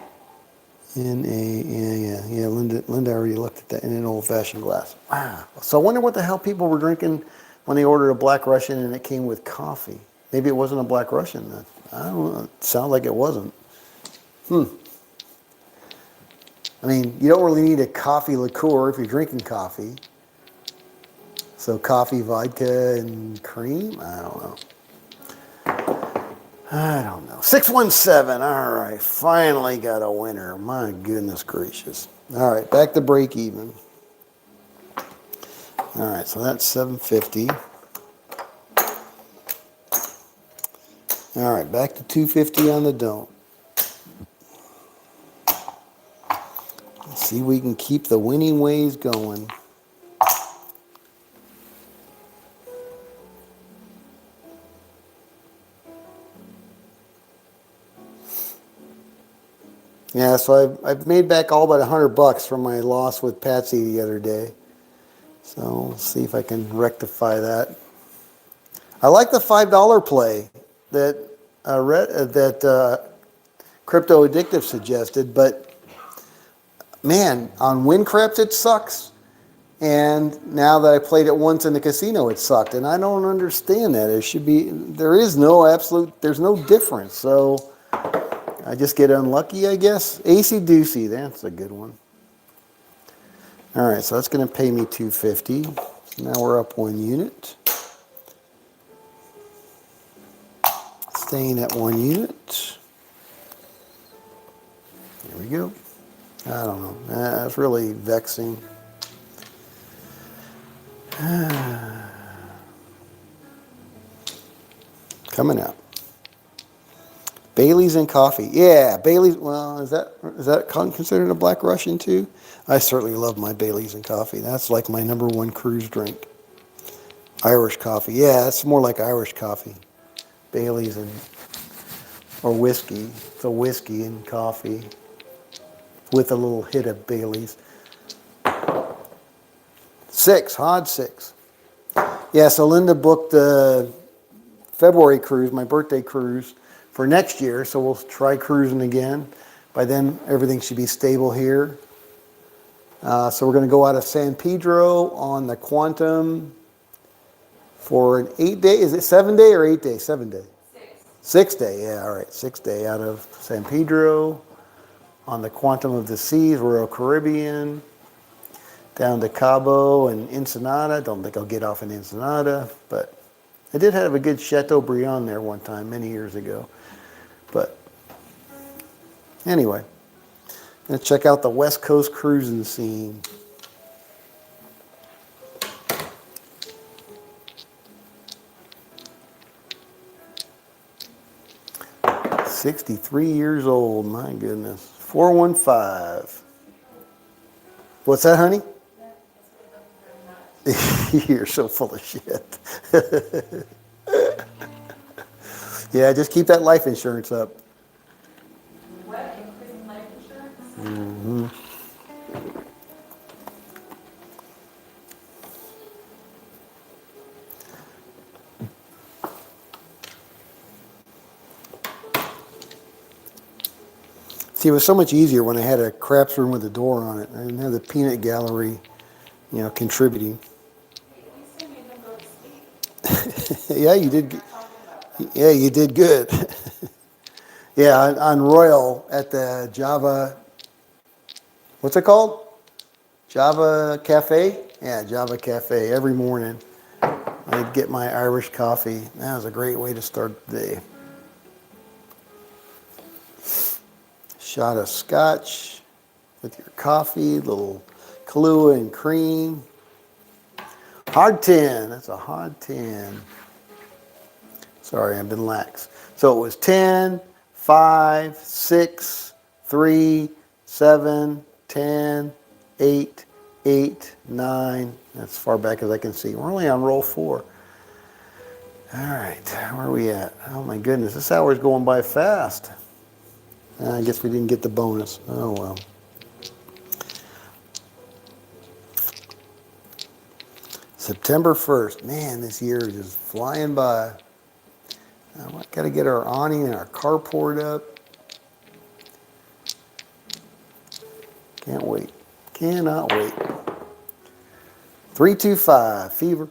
in a, Linda already looked at that, in an old-fashioned glass. Wow. So I wonder what the hell people were drinking when they ordered a Black Russian and it came with coffee. Maybe it wasn't a Black Russian then. I don't know. It sounds like it wasn't. I mean, you don't really need a coffee liqueur if you're drinking coffee. So coffee, vodka, and cream? I don't know. 617. All right. Finally got a winner. My goodness gracious. All right. Back to break even. All right. So that's 750. All right. Back to 250 on the don't. Let's see if we can keep the winning ways going. Yeah, so I've made back all but $100 from my loss with Patsy the other day. So we'll see if I can rectify that. I like the $5 play that Crypto Addictive suggested, but man, on WinCraps it sucks. And now that I played it once in the casino, it sucked, and I don't understand that. There's no difference. So I just get unlucky, I guess. AC Doocy, that's a good one. All right, so that's going to pay me $250. Now we're up 1 unit. Staying at 1 unit. There we go. I don't know. That's really vexing. Coming up. Bailey's and coffee. Yeah, Bailey's. Well, is that considered a Black Russian too? I certainly love my Bailey's and coffee. That's like my #1 cruise drink. Irish coffee. Yeah, it's more like Irish coffee. Bailey's or whiskey. It's a whiskey and coffee with a little hit of Bailey's. 6, Hod 6. Yeah, so Linda booked the February cruise, my birthday cruise, for next year, so we'll try cruising again. By then, everything should be stable here. So we're going to go out of San Pedro on the Quantum for an 8-day. Is it 7-day or 8-day? 7-day. 6-day, yeah, all right. 6-day out of San Pedro on the Quantum of the Seas, Royal Caribbean, down to Cabo and Ensenada. Don't think I'll get off in Ensenada, but I did have a good Chateaubriand there one time, many years ago. But anyway, I'm going to check out the West Coast cruising scene. $63 years old, my goodness. 415. What's that, honey? You're so full of shit. Yeah, just keep that life insurance up. What, increasing life insurance? Mm-hmm. See, it was so much easier when I had a craps room with a door on it. I didn't have the peanut gallery, contributing. At least I made them go to sleep. Yeah, you did. Not talking about that. Yeah, you did good. Yeah, on Royal at the Java, what's it called? Java Cafe? Yeah, Java Cafe. Every morning I'd get my Irish coffee. That was a great way to start the day. Shot of scotch with your coffee, little Kahlua and cream. Hard 10, that's a hard 10. Sorry, I've been lax. So it was 10, 5, 6, 3, 7, 10, 8, 8, 9. That's as far back as I can see. We're only on roll 4. All right, where are we at? Oh my goodness, this hour's going by fast. I guess we didn't get the bonus. Oh well. September 1st. Man, this year is just flying by. I got to get our awning and our carport up. Can't wait. Cannot wait. 325, fever.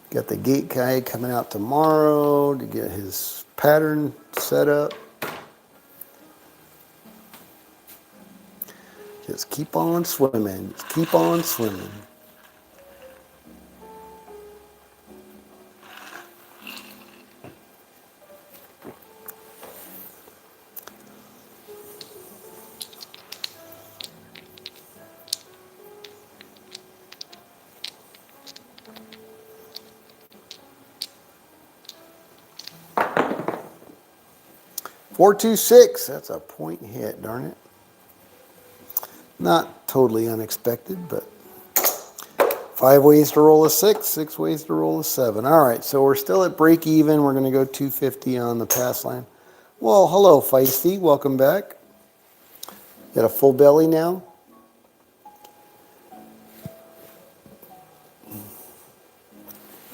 Got the gate guy coming out tomorrow to get his pattern set up. Just keep on swimming. Just keep on swimming. .426, that's a point hit, darn it. Not totally unexpected, but 5 ways to roll a 6, 6 ways to roll a 7. All right, so we're still at break even. We're going to go 250 on the pass line. Well, hello, Feisty. Welcome back. Got a full belly now?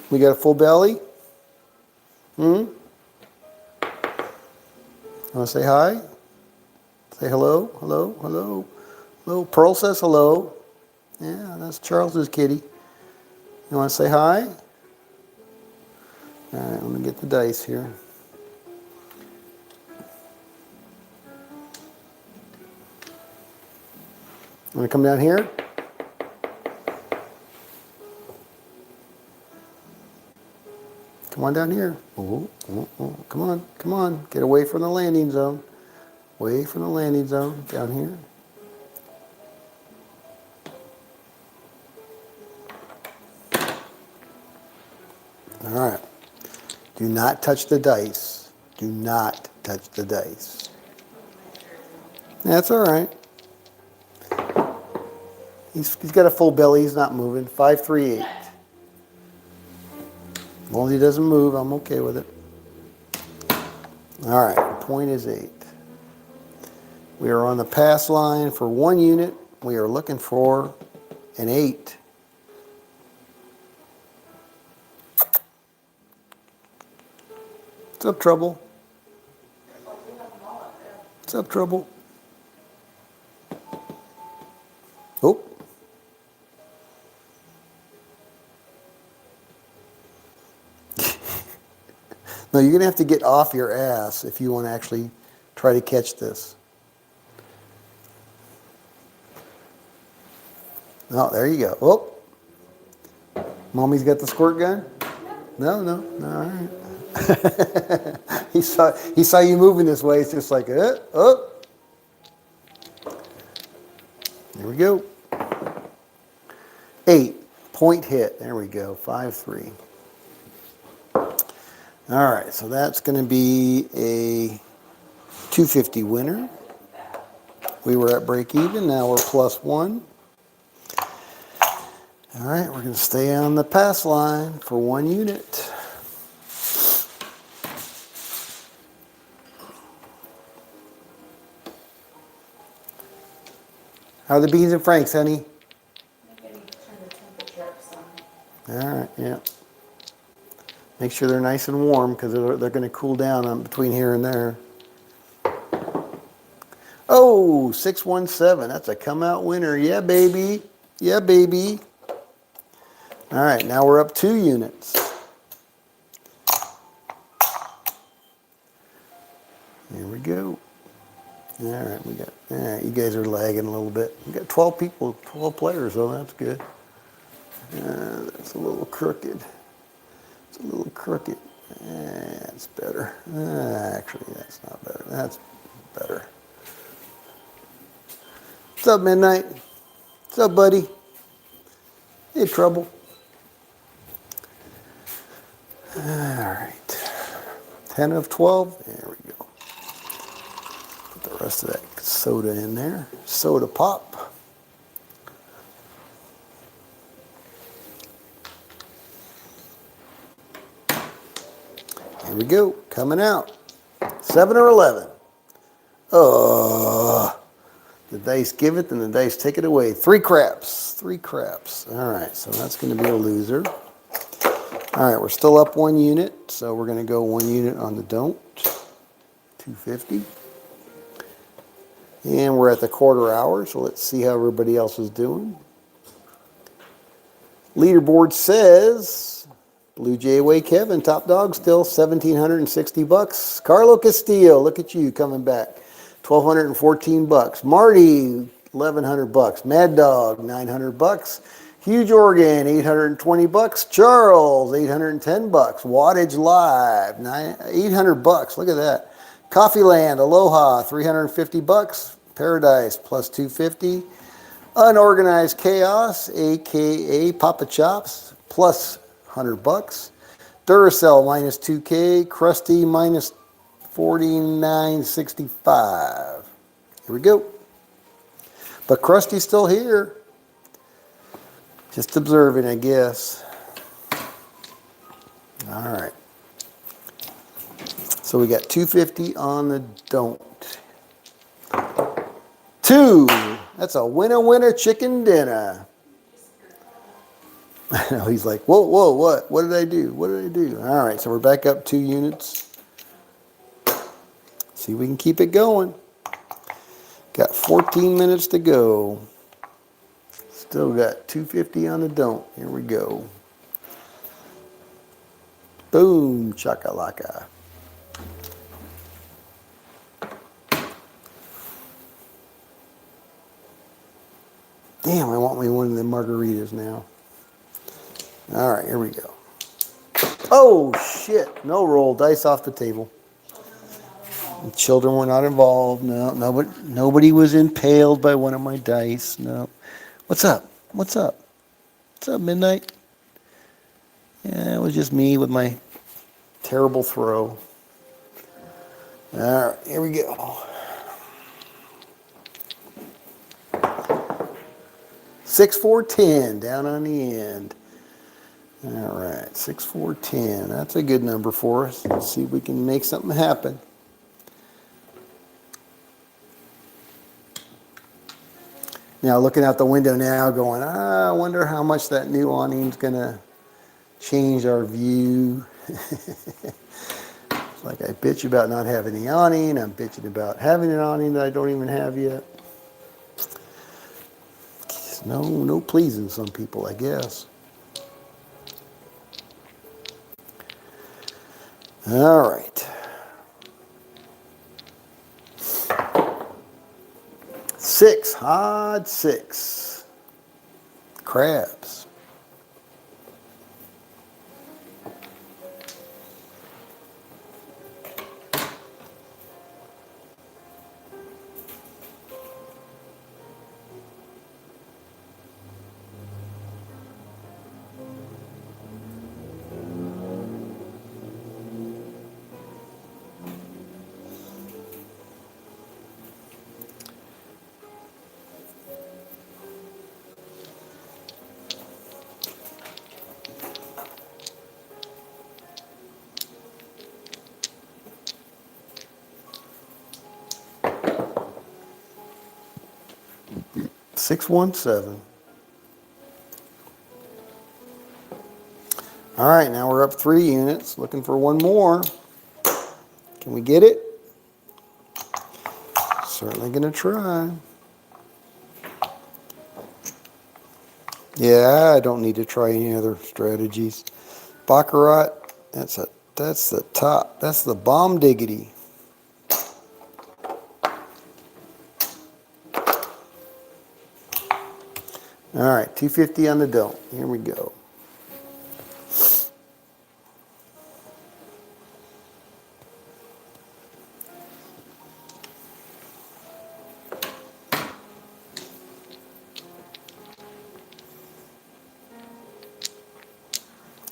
We got a full belly? Want to say hi? Say hello, hello, hello, hello. Pearl says hello. Yeah, that's Charles's kitty. You want to say hi? All right, let me get the dice here. Want to come down here? Come on down here. Oh, oh, oh. Come on, come on. Get away from the landing zone. Away from the landing zone. Down here. All right. Do not touch the dice. Do not touch the dice. That's all right. He's got a full belly. He's not moving. 5, 3, 8. As long as he doesn't move, I'm okay with it. All right. The point is 8. We are on the pass line for 1 unit. We are looking for an 8. What's up, Trouble? What's up, Trouble? Oh. No, you're going to have to get off your ass if you want to actually try to catch this. Oh, there you go. Oh. Mommy's got the squirt gun? No, no. All right. he saw you moving this way. It's just like, oh. There we go. 8. Point hit. There we go. 5, 3. All right, so that's going to be a 250 winner. We were at break even. Now we're plus 1. All right, we're going to stay on the pass line for 1 unit. How are the beans and franks, honey? All right, yeah. Make sure they're nice and warm because they're going to cool down on between here and there. Oh, 617. That's a come out winner. Yeah, baby. Yeah, baby. All right, now we're up 2 units. Here we go. All right, all right, you guys are lagging a little bit. We got 12 people, 12 players, so that's good. That's a little crooked. It's a little crooked. That's better. Actually, that's not better. That's better. What's up, Midnight? What's up, buddy? Hey, Trouble. All right. 10 of 12. There we go. Put the rest of that soda in there. Soda pop. Here we go. Coming out. 7 or 11. The dice give it, and the dice take it away. 3 craps. 3 craps. All right, so that's going to be a loser. All right, we're still up 1 unit, so we're going to go 1 unit on the don't. 250. And we're at the quarter hour, so let's see how everybody else is doing. Leaderboard says Blue Jay Away Kevin, top dog still, $1,760. Carlo Castillo, look at you coming back, $1,214. Marty, $1,100. Mad Dog, $900. Huge Oregon, $820. Charles, $810. Wattage Live, $800. Look at that. Coffee Land, Aloha, $350. Paradise, plus $250. Unorganized Chaos, aka Papa Chops, plus $100. Duracell, minus 2K. Krusty, minus $49.65. Here we go. But Krusty's still here. Just observing, I guess. All right. So we got 250 on the don't. 2. That's a winner chicken dinner. Now he's like, whoa, whoa, what? What did I do? What did I do? All right, so we're back up 2 units. See if we can keep it going. Got 14 minutes to go. Still got 250 on the don't. Here we go. Boom, chakalaka. Damn, I want me one of the margaritas now. All right, here we go. Oh, shit. No roll. Dice off the table. Children were not involved. No, nobody was impaled by one of my dice. No. What's up? What's up? What's up, Midnight? Yeah, it was just me with my terrible throw. All right, here we go. 6, 4, 10 down on the end. All right, 6, 4, 10. That's a good number for us. Let's see if we can make something happen. Now, looking out the window now, going, I wonder how much that new awning's going to change our view. It's like I bitch about not having the awning. I'm bitching about having an awning that I don't even have yet. No pleasing some people, I guess. All right. 6, odd 6. Crabs. Six, 1, 7. All right, now we're up 3 units. Looking for one more. Can we get it? Certainly gonna try. Yeah, I don't need to try any other strategies. Baccarat, that's the top. That's the bomb diggity. All right, 250 on the don't. Here we go.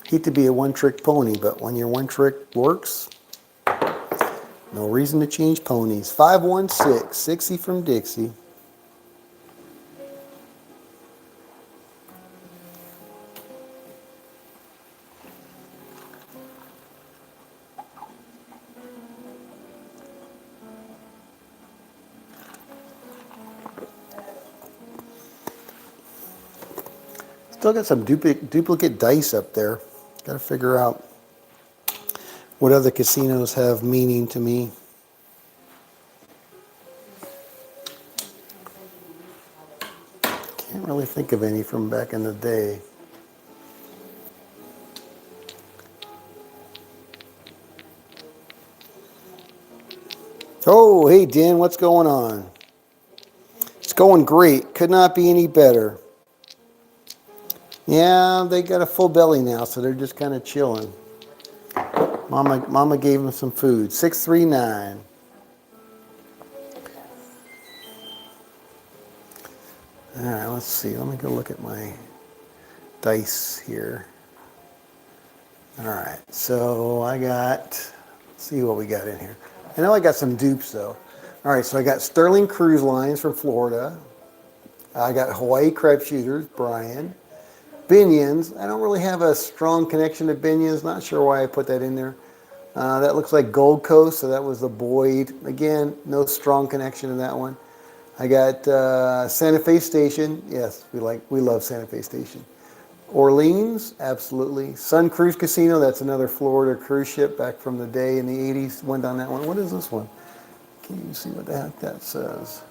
Hate to be a one-trick pony, but when your one trick works, no reason to change ponies. 5, 1, 6. 60 from Dixie. Still got some duplicate dice up there. Got to figure out what other casinos have meaning to me. Can't really think of any from back in the day. Oh, hey, Dan, what's going on? It's going great. Could not be any better. Yeah, they got a full belly now, so they're just kind of chilling. Mama gave them some food. 639. All right, let's see. Let me go look at my dice here. All right, so I got, let's see what we got in here. I know I got some dupes, though. All right, so I got Sterling Cruise Lines from Florida. I got Hawaii Crab Shooters, Brian. Binions. I don't really have a strong connection to Binions. Not sure why I put that in there. That looks like Gold Coast, so that was the Boyd. Again, no strong connection to that one. I got Santa Fe Station. Yes, we love Santa Fe Station. Orleans, absolutely. Sun Cruise Casino, that's another Florida cruise ship back from the day in the 80s. Went on that one. What is this one? Can you see what the heck that says?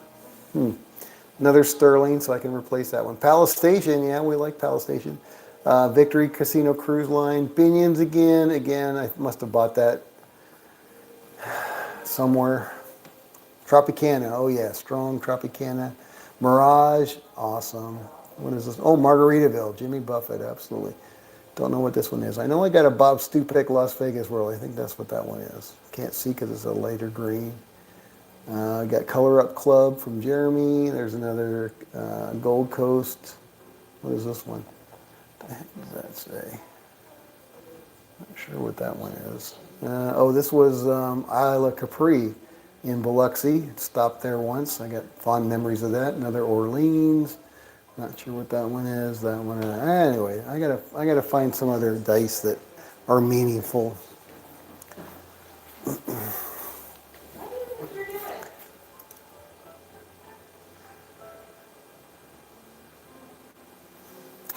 Another Sterling, so I can replace that one. Palace Station, yeah, we like Palace Station. Victory Casino Cruise Line. Binions again. Again, I must have bought that somewhere. Tropicana, oh yeah, strong Tropicana. Mirage, awesome. What is this? Oh, Margaritaville, Jimmy Buffett, absolutely. Don't know what this one is. I know I got a Bob Stupick Las Vegas World. I think that's what that one is. Can't see because it's a lighter green. I got Color Up Club from Jeremy. There's another Gold Coast. What is this one? What the heck does that say? Not sure what that one is. Oh, this was Isla Capri in Biloxi. Stopped there once. I got fond memories of that. Another Orleans. Not sure what that one is. That one. Anyway, I gotta find some other dice that are meaningful.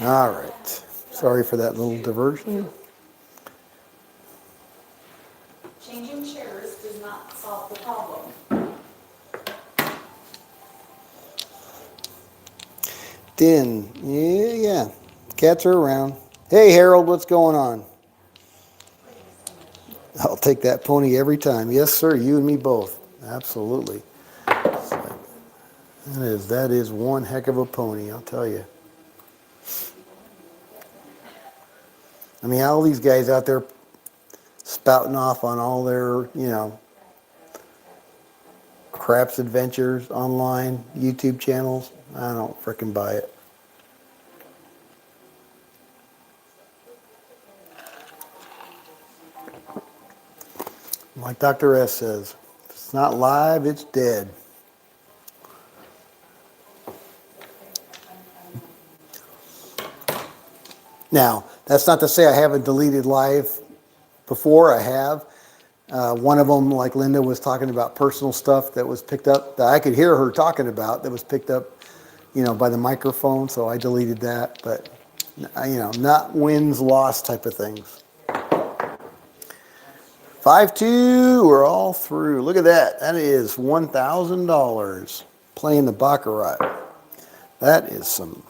All right. Sorry for that little diversion. Changing chairs does not solve the problem. Yeah. Cats are around. Hey, Harold, what's going on? I'll take that pony every time. Yes, sir. You and me both. Absolutely. That is one heck of a pony, I'll tell you. I mean, all these guys out there spouting off on all their, craps adventures online, YouTube channels. I don't frickin' buy it. Like Dr. S says, if it's not live, it's dead. Now, that's not to say I haven't deleted live before. I have. One of them, like Linda was talking about personal stuff that was picked up, that I could hear her talking about, that was picked up, by the microphone, so I deleted that. But, not wins, loss type of things. 5-2, we're all through. Look at that. That is $1,000 playing the Baccarat. That is some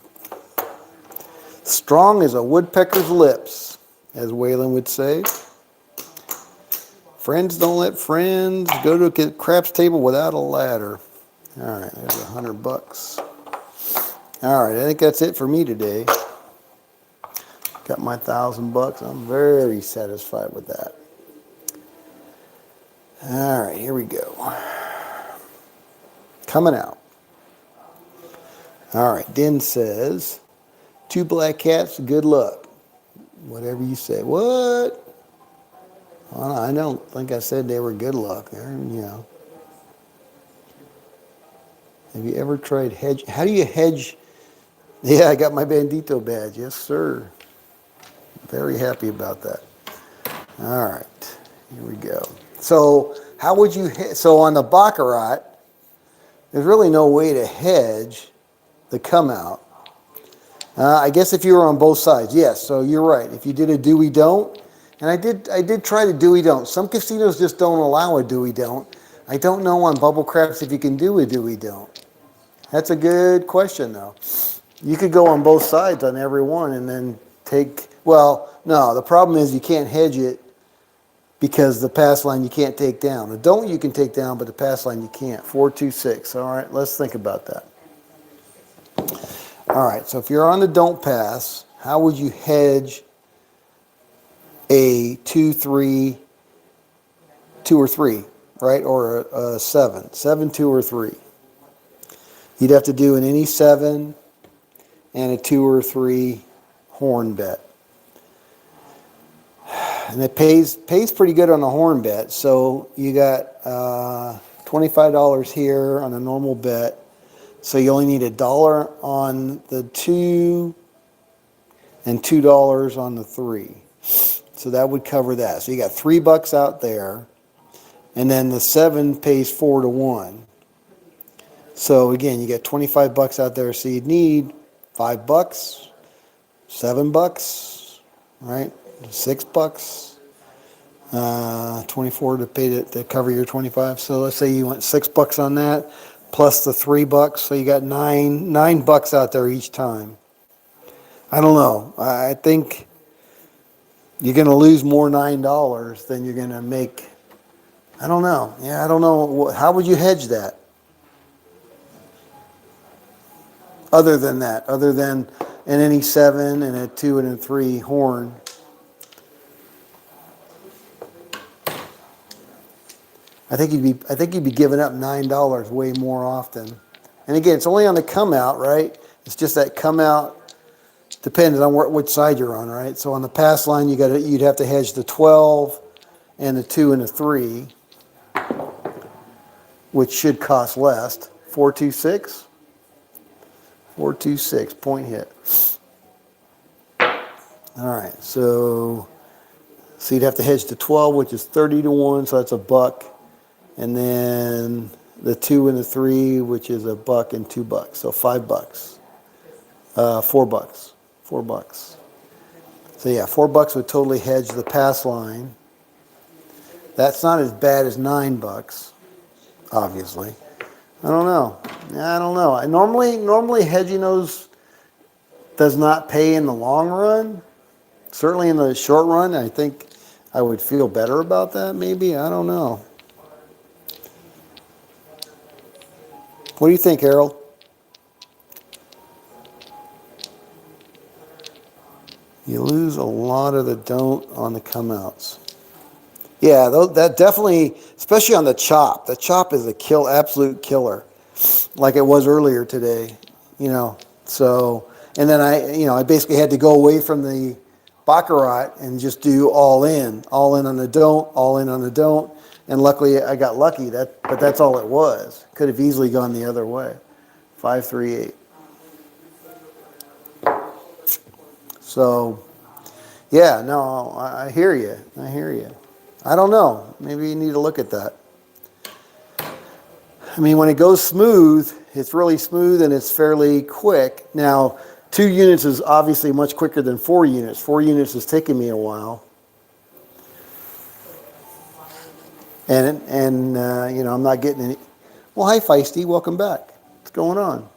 strong as a woodpecker's lips, as Waylon would say. Friends don't let friends go to a craps table without a ladder. All right, there's $100. All right, I think that's it for me today. Got my $1,000. I'm very satisfied with that. All right, here we go. Coming out. All right, Den says, 2 black cats, good luck. Whatever you say. What? Well, I don't think I said they were good luck. Have you ever tried hedge? How do you hedge? Yeah, I got my Bandito badge. Yes, sir. Very happy about that. All right, here we go. So how would you, so on the Baccarat, there's really no way to hedge the come out. I guess if you were on both sides, yes, so you're right. If you did a do we don't, and I did try to do we don't. Some casinos just don't allow a do we don't. I don't know on Bubble Craps if you can do a do we don't. That's a good question though. You could go on both sides on every one and then take, well, no, the problem is you can't hedge it because the pass line you can't take down. The don't you can take down, but the pass line you can't. 4-2-6. All right, let's think about that. All right, so if you're on the don't pass, how would you hedge a 2-3, 2 or 3, right? Or a 7, 7, 2 or 3. You'd have to do an any 7 and a 2 or 3 horn bet. And it pays pretty good on a horn bet. So you got $25 here on a normal bet. So you only need $1 on the 2 and $2 on the 3. So that would cover that. So you got $3 out there, and then the 7 pays 4 to 1. So again, you get $25 out there. So you'd need $5, $7, right? $6, 24 to pay to cover your 25. So let's say you went $6 on that, plus the $3. So you got $9 out there each time. I don't know. I think you're going to lose more $9 than you're going to make. I don't know. Yeah, I don't know. How would you hedge that? Other than that, other than an any 7 and a 2 and a 3 horn. I think you'd be giving up $9 way more often. And again, it's only on the come out, right? It's just that come out depends on which side you're on, right? So on the pass line, you'd have to hedge the 12 and the 2 and the 3, which should cost less. 426, 426 point hit. All right, so you'd have to hedge the 12, which is 30 to 1, so that's $1. And then the 2 and the 3, which is $1 and $2, so $5. $4. $4. So yeah, $4 would totally hedge the pass line. That's not as bad as $9, obviously. I don't know. I don't know. Normally hedging those does not pay in the long run. Certainly in the short run, I think I would feel better about that. Maybe, I don't know. What do you think, Harold? You lose a lot of the don't on the come-outs. Yeah, that definitely, especially on the chop. The chop is a absolute killer, like it was earlier today. So, and then I basically had to go away from the baccarat and just do all in on the don't, all in on the don't. And luckily, I got lucky. But that's all it was. Could have easily gone the other way. 5, 3, 8. So, yeah, no, I hear you. I hear you. I don't know. Maybe you need to look at that. I mean, when it goes smooth, it's really smooth and it's fairly quick. Now, 2 units is obviously much quicker than 4 units. 4 units is taking me a while. And I'm not getting any. Well, hi, Feisty. Welcome back. What's going on?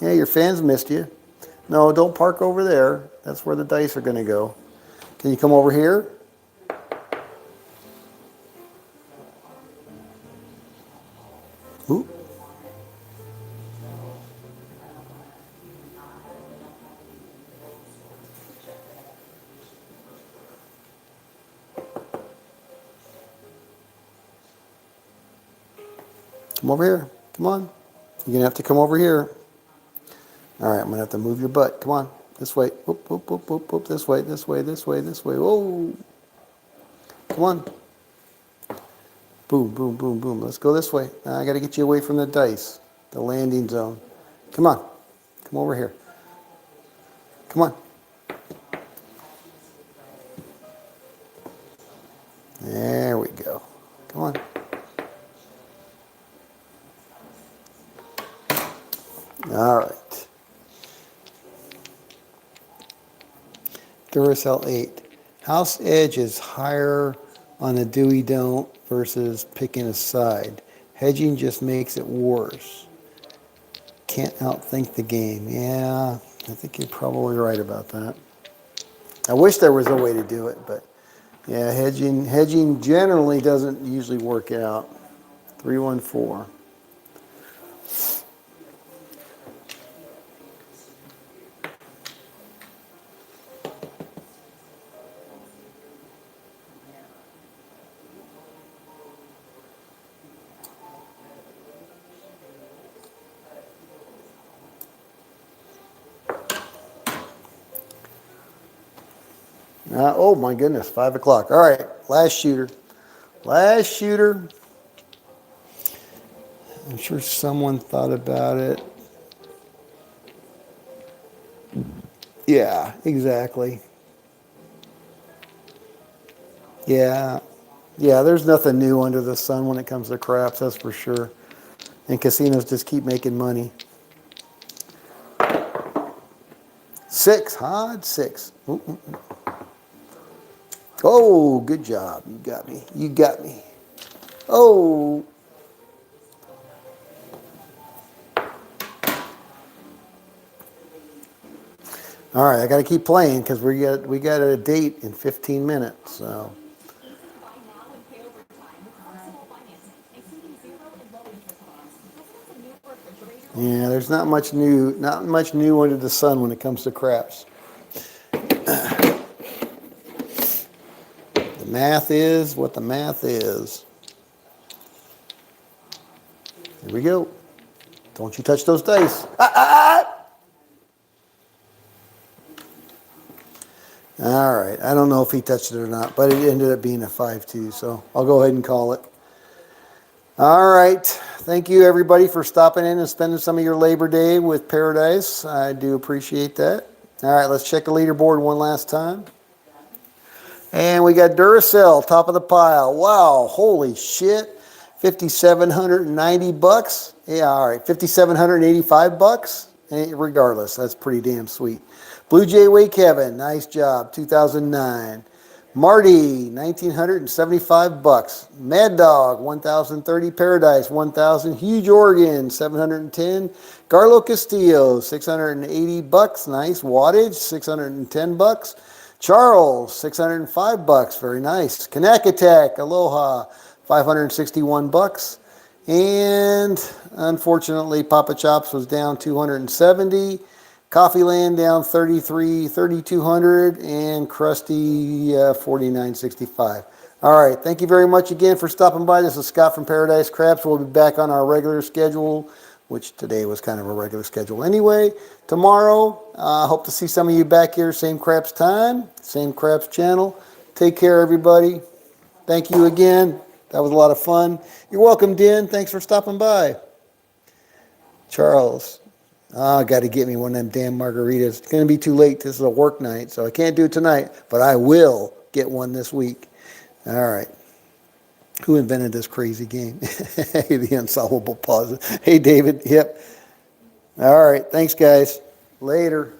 Yeah, your fans missed you. No, don't park over there. That's where the dice are going to go. Can you come over here? Ooh. Come over here. Come on. You're going to have to come over here. All right, I'm going to have to move your butt. Come on. This way. Whoop, whoop, whoop, whoop, whoop. This way, this way, this way, this way. Whoa. Come on. Boom, boom, boom, boom. Let's go this way. Now I got to get you away from the dice, the landing zone. Come on. Come over here. Come on. There we go. Come on. All right. Duracell 8. House edge is higher on a Dewey don't versus picking a side. Hedging just makes it worse. Can't outthink the game. Yeah, I think you're probably right about that. I wish there was a way to do it, but yeah, hedging generally doesn't usually work out. 314. Oh my goodness, 5 o'clock. All right, last shooter. Last shooter. I'm sure someone thought about it. Yeah, exactly. Yeah. Yeah, there's nothing new under the sun when it comes to craps, that's for sure. And casinos just keep making money. 6, hard 6. Ooh, ooh. Oh, good job. You got me. You got me. Oh. All right, I got to keep playing because we got a date in 15 minutes. So yeah, there's not much new under the sun when it comes to craps. The math is what the math is. Here we go. Don't you touch those dice. All right. I don't know if he touched it or not, but it ended up being a 5-2, so I'll go ahead and call it. All right. Thank you, everybody, for stopping in and spending some of your Labor Day with Paradise. I do appreciate that. All right, let's check the leaderboard one last time. And we got Duracell, top of the pile. Wow, holy shit. $5,790. Yeah, all right. $5,785. Regardless, that's pretty damn sweet. Blue Jay Way Kevin, nice job. 2009. Marty, $1,975. Mad Dog, 1,030. Paradise, 1,000. Huge Oregon, 710. Garlo Castillo, $680. Nice. Wattage, $610. Charles, $605. Very nice. Kanak Attack, Aloha, $561. And unfortunately, Papa Chops was down 270. Coffee Land down 3,200, and Krusty 49.65. All right, thank you very much again for stopping by. This is Scott from Paradise Craps. We'll be back on our regular schedule, which today was kind of a regular schedule anyway. Tomorrow, hope to see some of you back here, same craps time, same craps channel. Take care, everybody. Thank you again. That was a lot of fun. You're welcome, Den. Thanks for stopping by. Charles. I got to get me one of them damn margaritas. It's going to be too late. This is a work night, so I can't do it tonight, but I will get one this week. All right. Who invented this crazy game? The unsolvable puzzle. Hey, David. Yep. All right. Thanks, guys. Later.